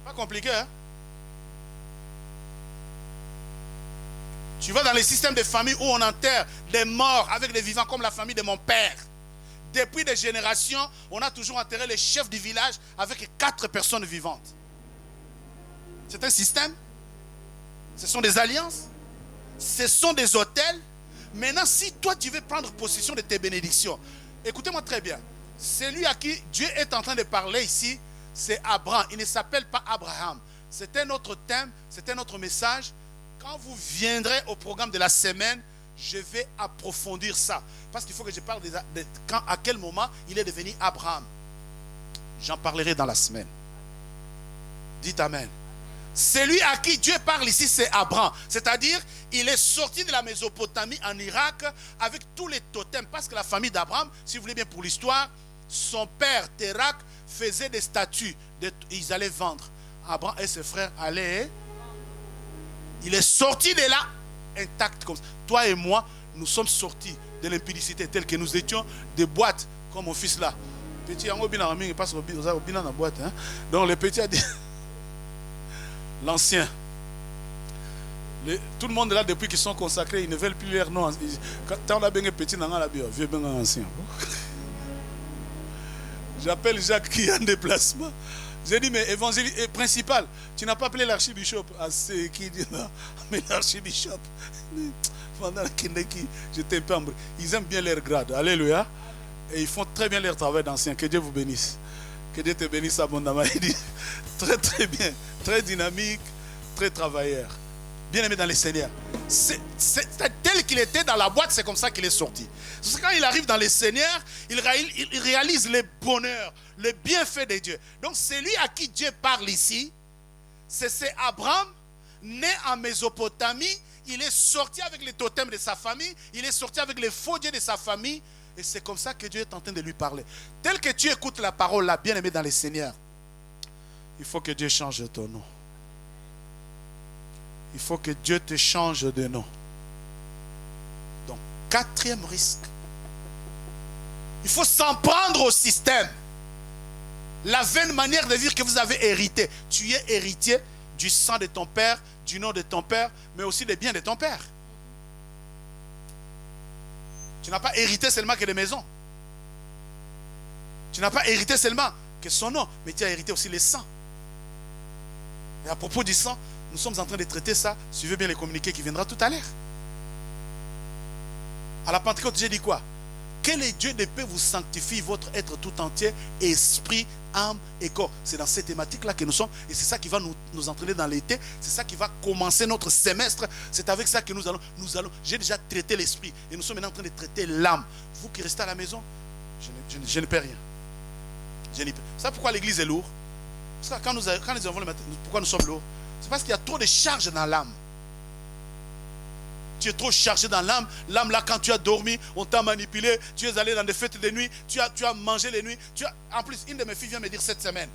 Pas compliqué, hein? Tu vas dans les systèmes de famille où on enterre des morts avec des vivants comme la famille de mon père. Depuis des générations, on a toujours enterré les chefs du village avec 4 personnes vivantes. C'est un système. Ce sont des alliances. Ce sont des hôtels. Maintenant, si toi tu veux prendre possession de tes bénédictions, écoutez-moi très bien. Celui à qui Dieu est en train de parler ici, c'est Abraham. Il ne s'appelle pas Abraham. C'est un autre thème, c'est un autre message. Quand vous viendrez au programme de la semaine, je vais approfondir ça. Parce qu'il faut que je parle à quel moment il est devenu Abraham. J'en parlerai dans la semaine. Dites Amen. Celui à qui Dieu parle ici, c'est Abraham. C'est-à-dire, il est sorti de la Mésopotamie en Irak avec tous les totems. Parce que la famille d'Abraham, si vous voulez bien pour l'histoire, son père Térak faisait des statues. Ils allaient vendre. Abraham et ses frères allaient. Il est sorti de là, intact comme ça. Toi et moi, nous sommes sortis de l'impudicité telle que nous étions, des boîtes comme mon fils là. Petit, il passe au boîte. Donc le petit a dit... L'ancien. Tout le monde est là depuis qu'ils sont consacrés, ils ne veulent plus leur nom. Quand on a bien un petit, on a bien vieux, bien ancien. J'appelle Jacques qui est en déplacement. J'ai dit, mais évangéliste principal, tu n'as pas appelé l'archibishop. Ah, c'est qui dit là? Mais l'archibishop, pendant j'étais un peu embrouillé. Ils aiment bien leur grade. Alléluia. Et ils font très bien leur travail d'ancien. Que Dieu vous bénisse. Que Dieu te bénisse abondamment. Il dit, très très bien. Très dynamique, très travailleur. Bien aimé dans les Seigneurs. C'est tel qu'il était dans la boîte, c'est comme ça qu'il est sorti. Parce que quand il arrive dans les Seigneurs, il réalise le bonheur, le bienfait de Dieu. Donc celui à qui Dieu parle ici, c'est Abraham, né en Mésopotamie. Il est sorti avec les totems de sa famille, il est sorti avec les faux dieux de sa famille. Et c'est comme ça que Dieu est en train de lui parler. Tel que tu écoutes la parole là, bien aimé dans les Seigneurs, il faut que Dieu change ton nom. Il faut que Dieu te change de nom. Donc, quatrième risque. Il faut s'en prendre au système. La vaine manière de vivre que vous avez hérité. Tu es héritier du sang de ton père, du nom de ton père, mais aussi des biens de ton père. Tu n'as pas hérité seulement que des maisons. Tu n'as pas hérité seulement que son nom, mais tu as hérité aussi les sangs. Et à propos du sang, nous sommes en train de traiter ça. Suivez bien les communiqués qui viendra tout à l'heure. À la Pentecôte, j'ai dit quoi? Que le Dieu de paix vous sanctifie votre être tout entier, esprit, âme et corps. C'est dans cette thématique-là que nous sommes. Et c'est ça qui va nous entraîner dans l'été. C'est ça qui va commencer notre semestre. C'est avec ça que nous allons. J'ai déjà traité l'esprit. Et nous sommes maintenant en train de traiter l'âme. Vous qui restez à la maison, je ne paie rien. Je n'y paie. Vous savez pourquoi l'église est lourde? Parce que quand nous avons le matin, pourquoi nous sommes lourds? C'est parce qu'il y a trop de charges dans l'âme. Tu es trop chargé dans l'âme. L'âme là, quand tu as dormi, on t'a manipulé. Tu es allé dans des fêtes de nuit. Tu as mangé les nuits. En plus, une de mes filles vient me dire cette semaine.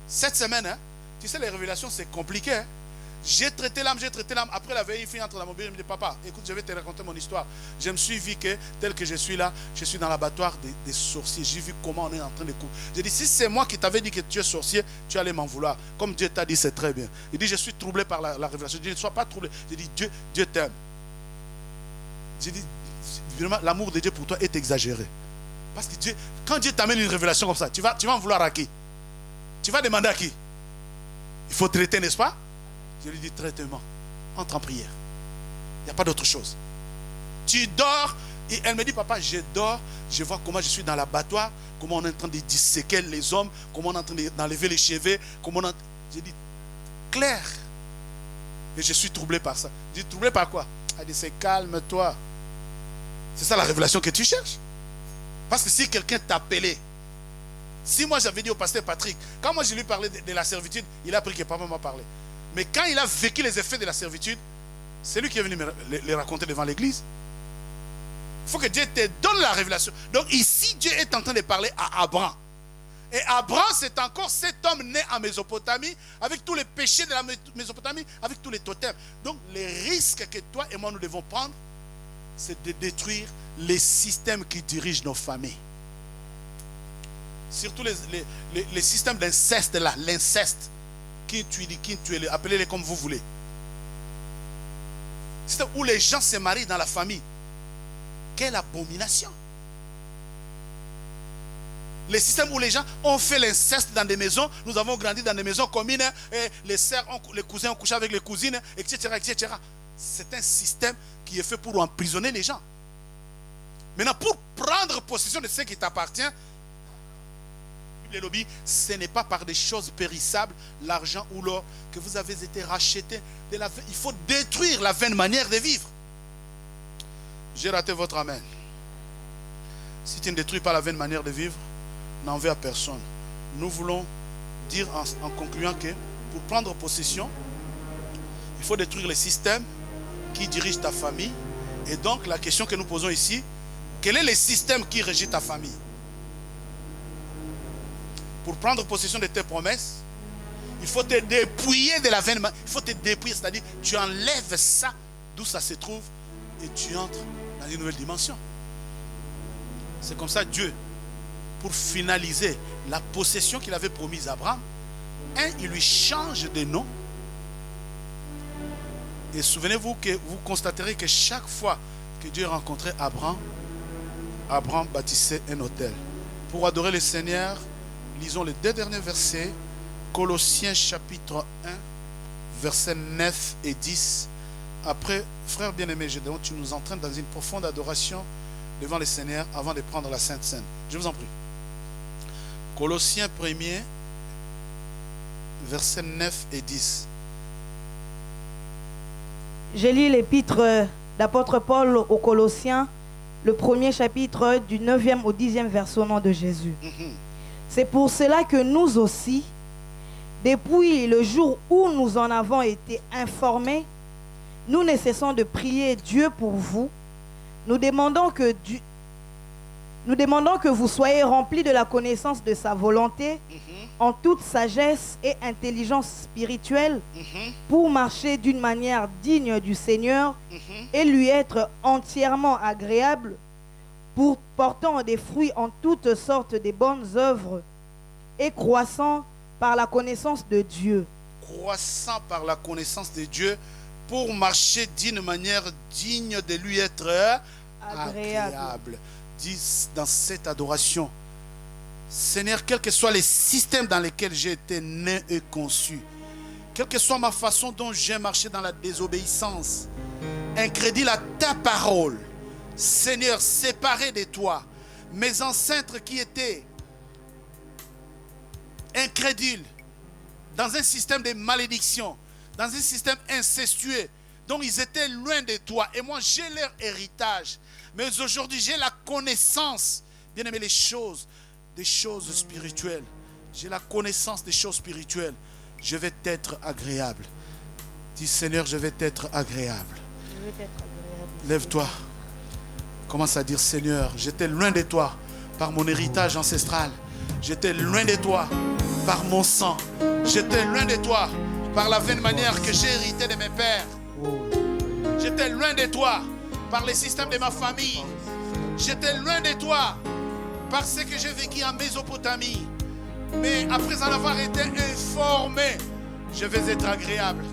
Cette semaine, hein, tu sais, les révélations, c'est compliqué. Hein? J'ai traité l'âme. Après la veille, une fille entre dans mon bureau et me dit, papa, écoute, je vais te raconter mon histoire. Je me suis vu que, tel que je suis là, je suis dans l'abattoir des sorciers. J'ai vu comment on est en train de couper. J'ai dit, si c'est moi qui t'avais dit que tu es sorcier, tu allais m'en vouloir. Comme Dieu t'a dit, c'est très bien. Il dit, je suis troublé par la révélation. Je dis, ne sois pas troublé. J'ai dit, Dieu t'aime. J'ai dit, vraiment, l'amour de Dieu pour toi est exagéré. Parce que Dieu, quand Dieu t'amène une révélation comme ça, tu vas en vouloir à qui? Tu vas demander à qui? Il faut traiter, n'est-ce pas? Je lui dis, traitement. Entre en prière. Il n'y a pas d'autre chose. Tu dors. Et elle me dit, papa, je dors. Je vois comment je suis dans l'abattoir. Comment on est en train de disséquer les hommes. Comment on est en train d'enlever les cheveux. J'ai dit, clair. Et je suis troublé par ça. Je dis, troublé par quoi? Elle dit, c'est calme-toi. C'est ça la révélation que tu cherches. Parce que si quelqu'un t'appelait, si moi j'avais dit au pasteur Patrick, quand moi je lui parlais de la servitude, il a appris que papa m'a parlé. Mais quand il a vécu les effets de la servitude, c'est lui qui est venu me les raconter devant l'église. Il faut que Dieu te donne la révélation. Donc ici, Dieu est en train de parler à Abraham. Et Abraham, c'est encore cet homme né en Mésopotamie, avec tous les péchés de la Mésopotamie, avec tous les totems. Donc les risques que toi et moi nous devons prendre, c'est de détruire les systèmes qui dirigent nos familles. Surtout les systèmes d'inceste là, l'inceste. Qui tue, appelez-les comme vous voulez. C'est où les gens se marient dans la famille. Quelle abomination. Les systèmes où les gens ont fait l'inceste dans des maisons, nous avons grandi dans des maisons communes, et les sœurs, les cousins ont couché avec les cousines, etc., etc. C'est un système qui est fait pour emprisonner les gens. Maintenant, pour prendre possession de ce qui t'appartient, les lobbies, ce n'est pas par des choses périssables, l'argent ou l'or, que vous avez été rachetés. Il faut détruire la vaine manière de vivre. J'ai raté votre amen. Si tu ne détruis pas la vaine manière de vivre, n'en veux à personne. Nous voulons dire en concluant que pour prendre possession, il faut détruire les systèmes qui dirigent ta famille. Et donc, la question que nous posons ici, quel est le système qui régit ta famille? Pour prendre possession de tes promesses, il faut te dépouiller de la veine. Il faut te dépouiller, c'est-à-dire tu enlèves ça d'où ça se trouve et tu entres dans une nouvelle dimension. C'est comme ça Dieu, pour finaliser la possession qu'il avait promise à Abraham, il lui change de nom. Et souvenez-vous que vous constaterez que chaque fois que Dieu rencontrait Abraham, Abraham bâtissait un autel. Pour adorer le Seigneur, lisons les 2 derniers versets. Colossiens chapitre 1, versets 9 et 10. Après, frère bien-aimé, tu nous entraînes dans une profonde adoration devant le Seigneur avant de prendre la Sainte Seine. Je vous en prie. Colossiens 1er, versets 9 et 10. J'ai lu l'épître d'apôtre Paul aux Colossiens, le 1er chapitre du 9e au 10e verset au nom de Jésus. C'est pour cela que nous aussi, depuis le jour où nous en avons été informés, nous ne cessons de prier Dieu pour vous. Nous demandons que vous soyez remplis de la connaissance de sa volonté en toute sagesse et intelligence spirituelle pour marcher d'une manière digne du Seigneur et lui être entièrement agréable, pour portant des fruits en toutes sortes de bonnes œuvres et croissant par la connaissance de Dieu. Croissant par la connaissance de Dieu pour marcher d'une manière digne de lui être agréable. Dis dans cette adoration, Seigneur, quel que soit les systèmes dans lesquels j'ai été né et conçu, quelle que soit ma façon dont j'ai marché dans la désobéissance, incrédule à ta parole, Seigneur, séparé de toi, mes ancêtres qui étaient incrédules, dans un système de malédiction, dans un système incestueux, dont ils étaient loin de toi. Et moi, j'ai leur héritage. Mais aujourd'hui, j'ai la connaissance, bien aimé, des choses spirituelles. J'ai la connaissance des choses spirituelles. Je vais t'être agréable. Dis, Seigneur, je vais t'être agréable. Lève-toi. Commence à dire, Seigneur, j'étais loin de toi par mon héritage ancestral. J'étais loin de toi par mon sang. J'étais loin de toi par la vaine manière que j'ai hérité de mes pères. J'étais loin de toi par les systèmes de ma famille. J'étais loin de toi par ce que j'ai vécu en Mésopotamie. Mais après en avoir été informé, je vais être agréable.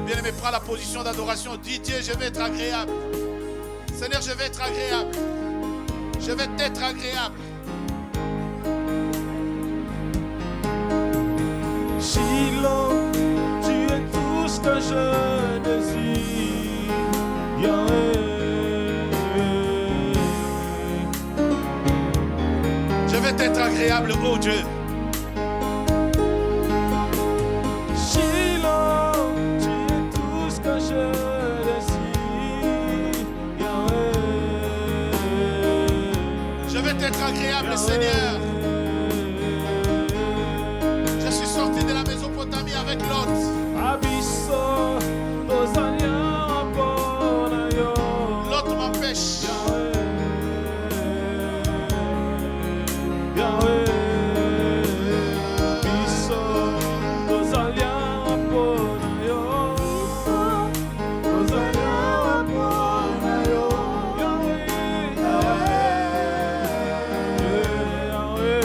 Bien-aimé, prends la position d'adoration. Dis, Dieu, je vais être agréable. Seigneur, je vais être agréable. Je vais t'être agréable. Shiloh, tu es tout ce que je désire. Yahweh. Je vais t'être agréable, oh Dieu. Shiloh, tu es tout ce que je désire. Yahweh. Je vais t'être agréable, Seigneur. Je suis sorti de la Mésopotamie avec Lot. Abisso, Osalia, Bonayo. Lot m'empêche. Yahweh, Abisso, Osalia, Bonayo. Osalia, Bonayo. Yahweh, Yahweh,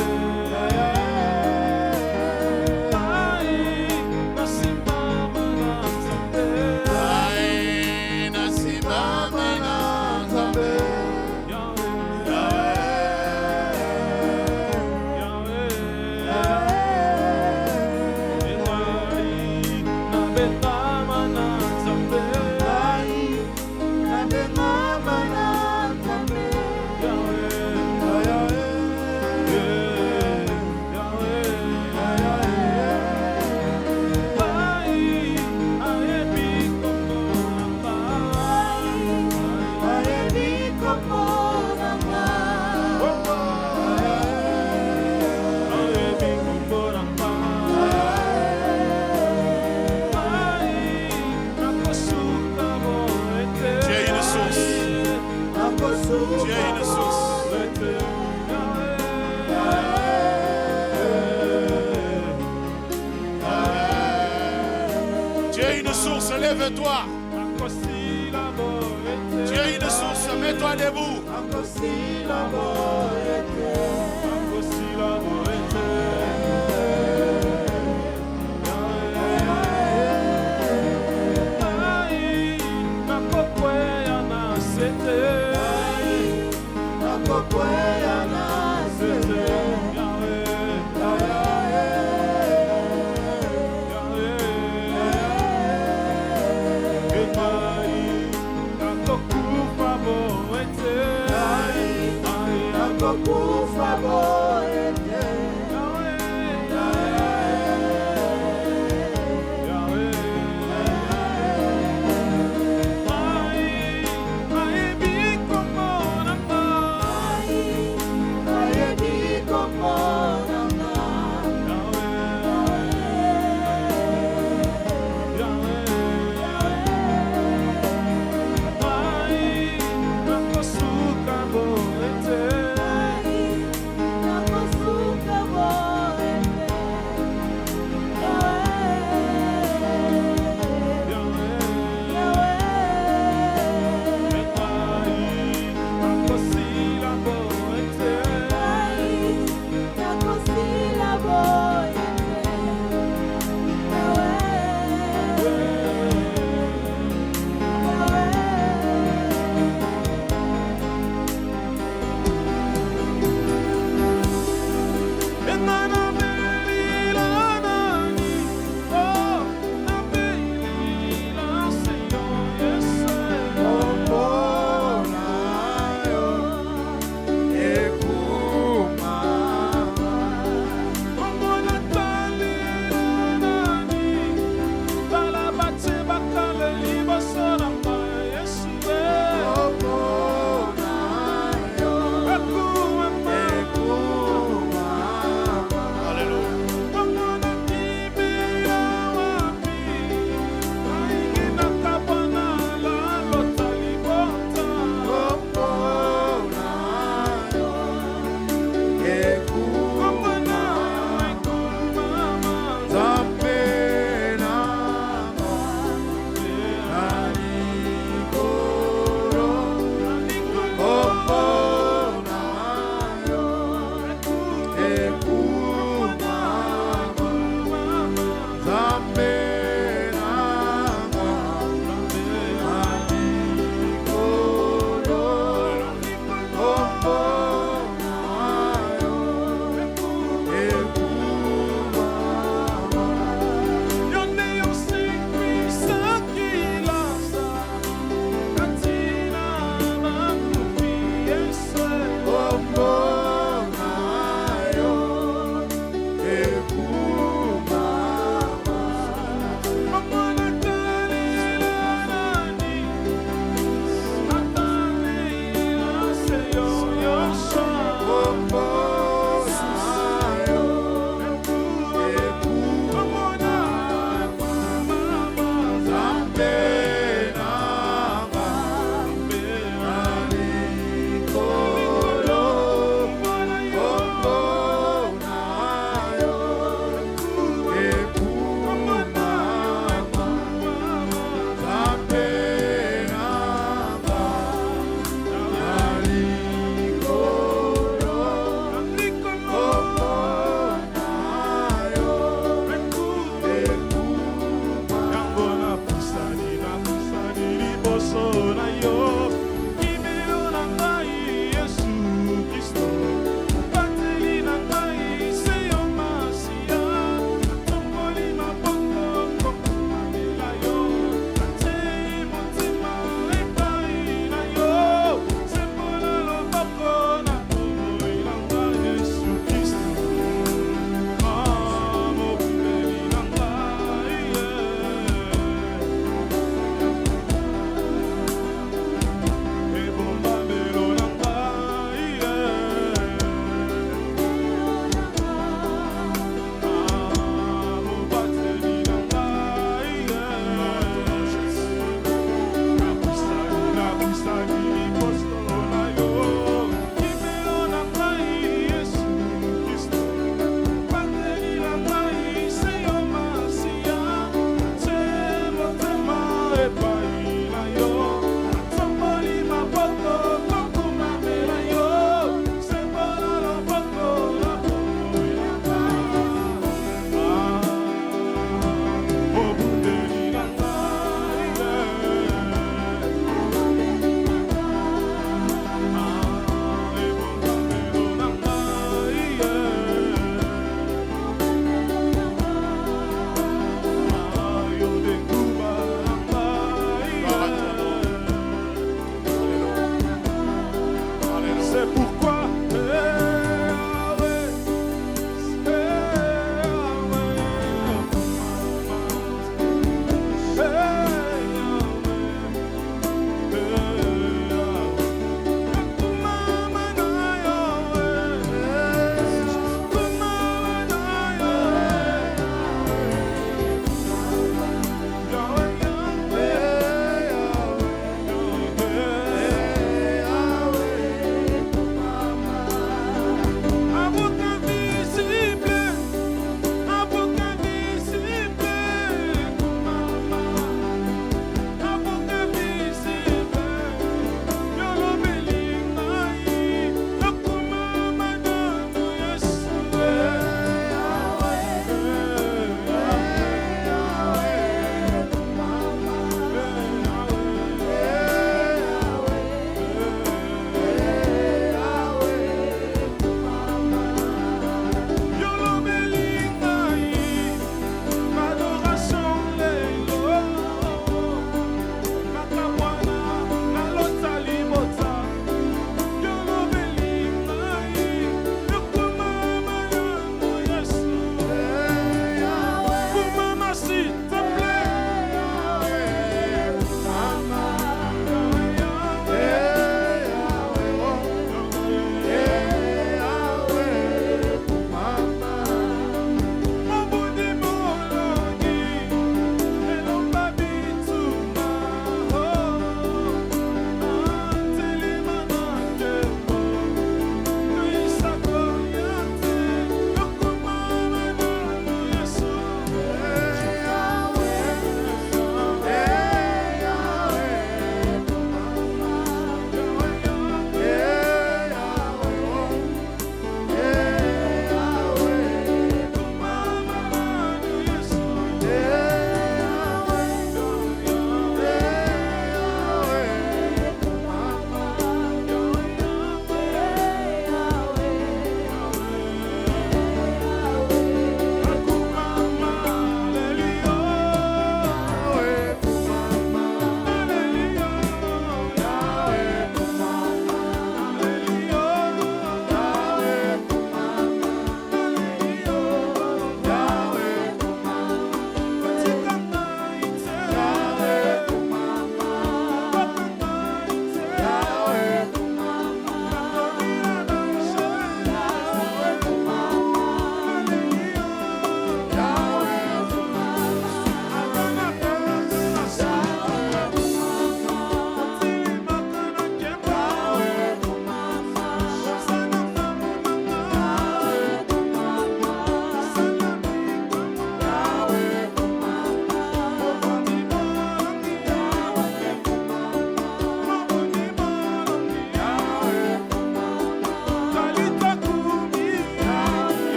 Lève-toi. Tu es une source, mets-toi debout. Por favor,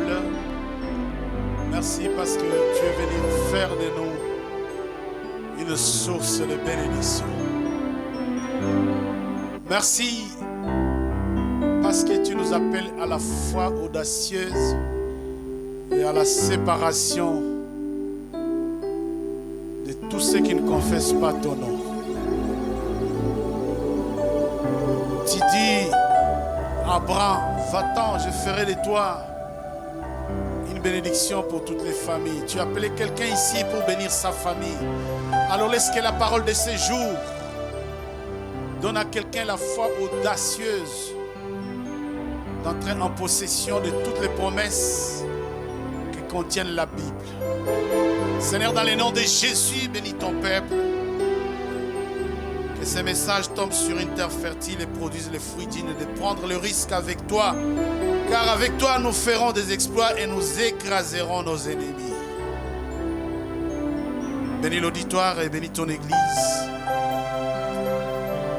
agréable. Merci parce que tu es venu faire de nous une source de bénédiction. Merci parce que tu nous appelles à la foi audacieuse et à la séparation de tous ceux qui ne confessent pas ton nom. Tu dis, Abraham, va-t'en, je ferai de toi une bénédiction pour toutes les familles. Tu as appelé quelqu'un ici pour bénir sa famille. Alors laisse que la parole de ces jours donne à quelqu'un la foi audacieuse d'entrer en possession de toutes les promesses que contiennent la Bible. Seigneur, dans le nom de Jésus, bénis ton peuple. Que ces messages tombent sur une terre fertile et produisent les fruits dignes de prendre le risque avec toi. Car avec toi, nous ferons des exploits et nous écraserons nos ennemis. Bénis l'auditoire et bénis ton église.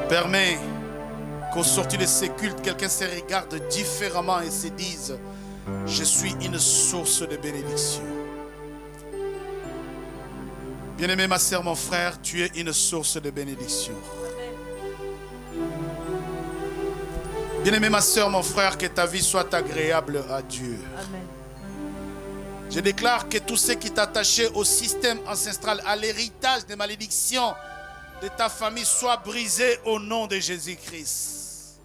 Permets qu'au sortir de ces cultes, quelqu'un se regarde différemment et se dise, je suis une source de bénédiction. Bien-aimé, ma sœur, mon frère, tu es une source de bénédiction. Bien-aimé, ma sœur, mon frère, que ta vie soit agréable à Dieu. Amen. Je déclare que tout ce qui est attaché au système ancestral, à l'héritage des malédictions de ta famille soit brisé au nom de Jésus-Christ.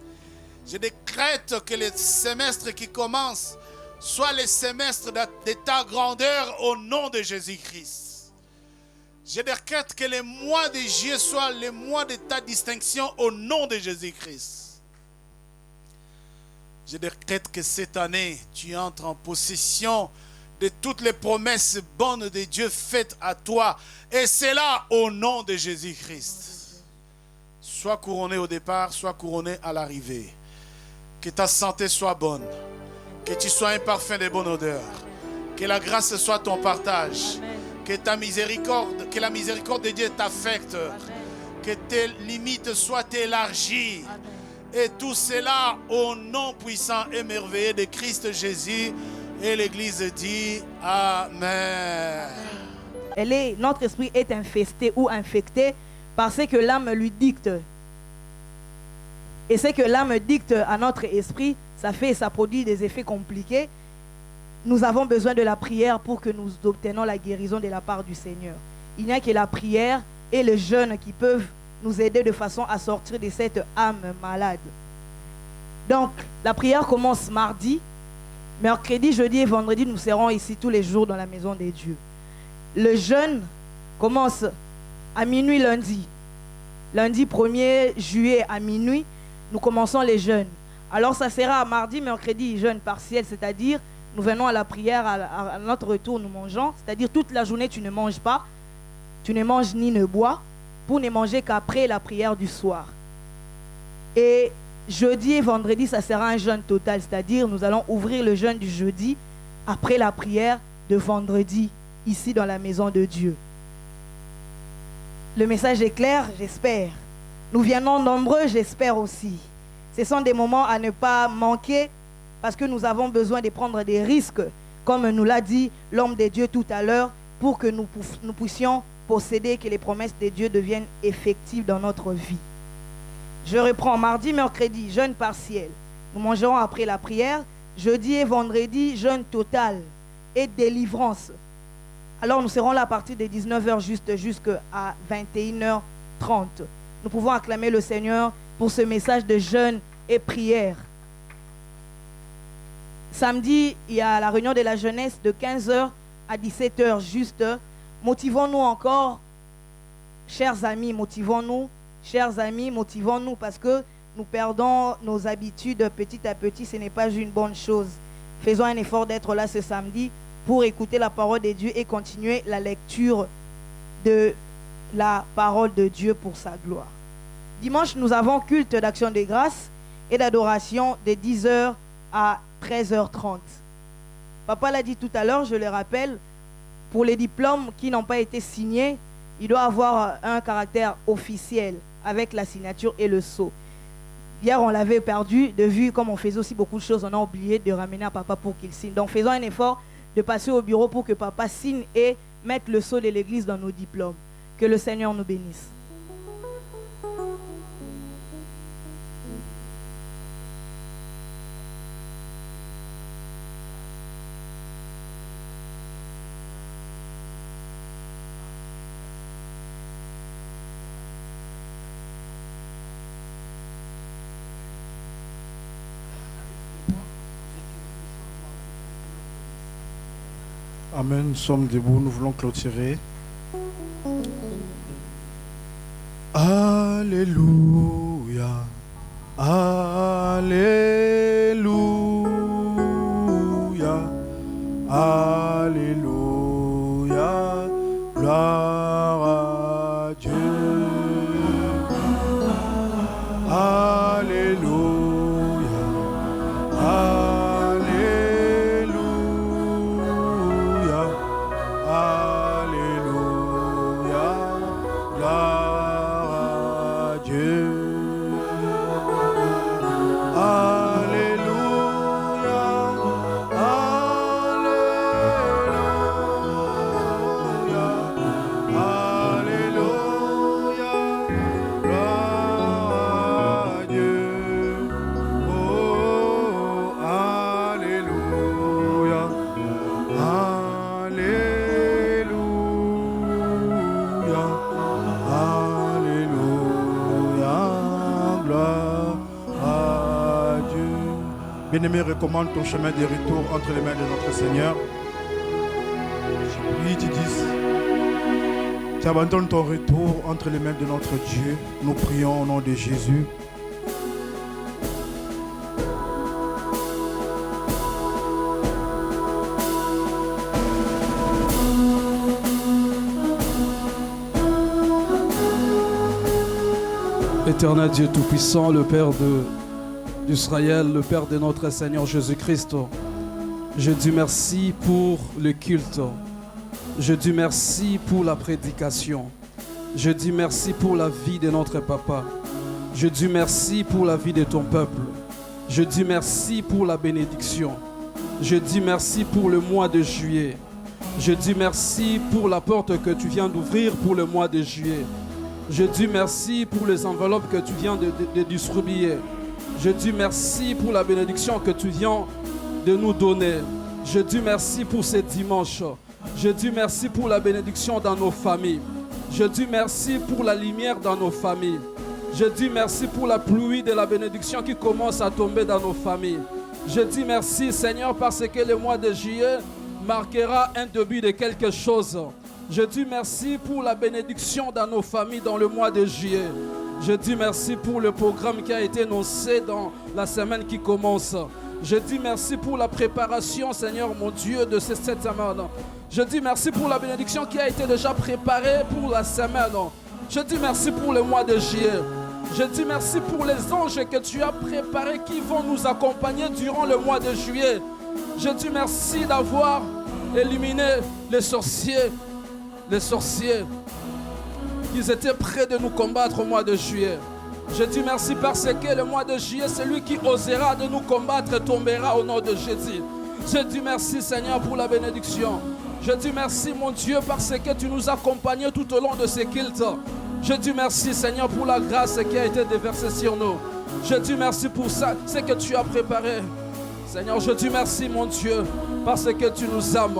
Je décrète que les semestres qui commencent soient les semestres de ta grandeur au nom de Jésus-Christ. Je décrète que les mois de juillet soient les mois de ta distinction au nom de Jésus-Christ. Je décrète que cette année, tu entres en possession de toutes les promesses bonnes de Dieu faites à toi. Et c'est là au nom de Jésus-Christ. Sois couronné au départ, sois couronné à l'arrivée. Que ta santé soit bonne. Que tu sois un parfum de bonne odeur. Que la grâce soit ton partage. Amen. Que ta miséricorde, que la miséricorde de Dieu t'affecte. Amen. Que tes limites soient élargies. Amen. Et tout cela au nom puissant et merveilleux de Christ Jésus. Et l'Église dit Amen. Notre esprit est infesté ou infecté par ce que l'âme lui dicte. Et ce que l'âme dicte à notre esprit, ça produit des effets compliqués. Nous avons besoin de la prière pour que nous obtenions la guérison de la part du Seigneur. Il n'y a que la prière et le jeûne qui peuvent nous aider de façon à sortir de cette âme malade. Donc, la prière commence mardi. Mercredi, jeudi et vendredi, nous serons ici tous les jours dans la maison des dieux. Le jeûne commence à minuit lundi. Lundi 1er juillet à minuit, nous commençons les jeûnes. Alors ça sera mardi, mercredi, jeûne partiel, c'est-à-dire nous venons à la prière, à notre retour nous mangeons, c'est-à-dire toute la journée tu ne manges pas, tu ne manges ni ne bois, pour ne manger qu'après la prière du soir. Et jeudi et vendredi, ça sera un jeûne total, c'est-à-dire nous allons ouvrir le jeûne du jeudi après la prière de vendredi, ici dans la maison de Dieu. Le message est clair, j'espère. Nous viendrons nombreux, j'espère aussi. Ce sont des moments à ne pas manquer parce que nous avons besoin de prendre des risques, comme nous l'a dit l'homme de Dieu tout à l'heure, pour que nous puissions posséder, que les promesses de Dieu deviennent effectives dans notre vie. Je reprends mardi, mercredi, jeûne partiel. Nous mangerons après la prière. Jeudi et vendredi, jeûne total et délivrance. Alors nous serons là à partir de 19h jusqu'à 21h30. Nous pouvons acclamer le Seigneur pour ce message de jeûne et prière. Samedi, il y a la réunion de la jeunesse de 15h à 17h juste. Motivons-nous encore, chers amis, motivons-nous. Chers amis, motivons-nous parce que nous perdons nos habitudes petit à petit. Ce n'est pas une bonne chose. Faisons un effort d'être là ce samedi pour écouter la parole de Dieu et continuer la lecture de la parole de Dieu pour sa gloire. Dimanche, nous avons culte d'action de grâce et d'adoration de 10h à 13h30. Papa l'a dit tout à l'heure, je le rappelle, pour les diplômes qui n'ont pas été signés, il doit avoir un caractère officiel avec la signature et le sceau. Hier, on l'avait perdu de vue, comme on faisait aussi beaucoup de choses, on a oublié de ramener à papa pour qu'il signe. Donc faisons un effort de passer au bureau pour que papa signe et mette le sceau de l'église dans nos diplômes. Que le Seigneur nous bénisse. Amen, nous sommes debout, nous voulons clôturer. Alléluia, Alléluia, Alléluia, gloire à Dieu. Alléluia, Alléluia, Alléluia, gloire à Dieu. Alléluia, Alléluia, Alléluia, gloire à Dieu. Oh, Alléluia, Alléluia, Alléluia, gloire à Dieu. Bien-aimé, recommande ton chemin de retour entre les mains de notre Seigneur. Je prie, tu dises, tu abandonnes ton retour entre les mains de notre Dieu. Nous prions au nom de Jésus. Éternel Dieu Tout-Puissant, le Père d'Israël, le Père de notre Seigneur Jésus-Christ, je dis merci pour le culte. Je dis merci pour la prédication. Je dis merci pour la vie de notre papa. Je dis merci pour la vie de ton peuple. Je dis merci pour la bénédiction. Je dis merci pour le mois de juillet. Je dis merci pour la porte que tu viens d'ouvrir pour le mois de juillet. Je dis merci pour les enveloppes que tu viens de distribuer. Je dis merci pour la bénédiction que tu viens de nous donner. Je dis merci pour ces dimanches. Je dis merci pour la bénédiction dans nos familles. Je dis merci pour la lumière dans nos familles. Je dis merci pour la pluie de la bénédiction qui commence à tomber dans nos familles. Je dis merci Seigneur parce que le mois de juillet marquera un début de quelque chose. Je dis merci pour la bénédiction dans nos familles dans le mois de juillet. Je dis merci pour le programme qui a été annoncé dans la semaine qui commence. Je dis merci pour la préparation, Seigneur mon Dieu, de cette semaine. Je dis merci pour la bénédiction qui a été déjà préparée pour la semaine. Je dis merci pour le mois de juillet. Je dis merci pour les anges que tu as préparés qui vont nous accompagner durant le mois de juillet. Je dis merci d'avoir éliminé les sorciers. Les sorciers, ils étaient prêts de nous combattre au mois de juillet. Je dis merci parce que le mois de juillet, celui qui osera de nous combattre tombera au nom de Jésus. Je dis merci Seigneur pour la bénédiction. Je dis merci mon Dieu parce que tu nous as accompagnés tout au long de ces cultes. Je dis merci Seigneur pour la grâce qui a été déversée sur nous. Je dis merci pour ça, ce que tu as préparé. Seigneur, je dis merci mon Dieu parce que tu nous aimes.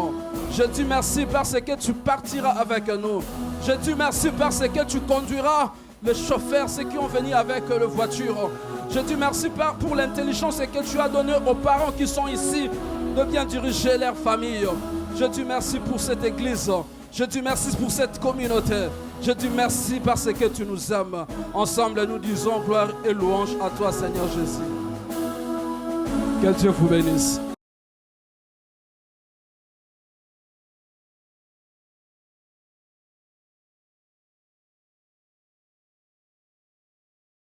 Je dis merci parce que tu partiras avec nous. Je dis merci parce que tu conduiras les chauffeurs, ceux qui ont venu avec la voiture. Je dis merci pour l'intelligence que tu as donnée aux parents qui sont ici de bien diriger leur famille. Je dis merci pour cette église. Je dis merci pour cette communauté. Je dis merci parce que tu nous aimes. Ensemble, nous disons gloire et louange à toi, Seigneur Jésus. Que Dieu vous bénisse.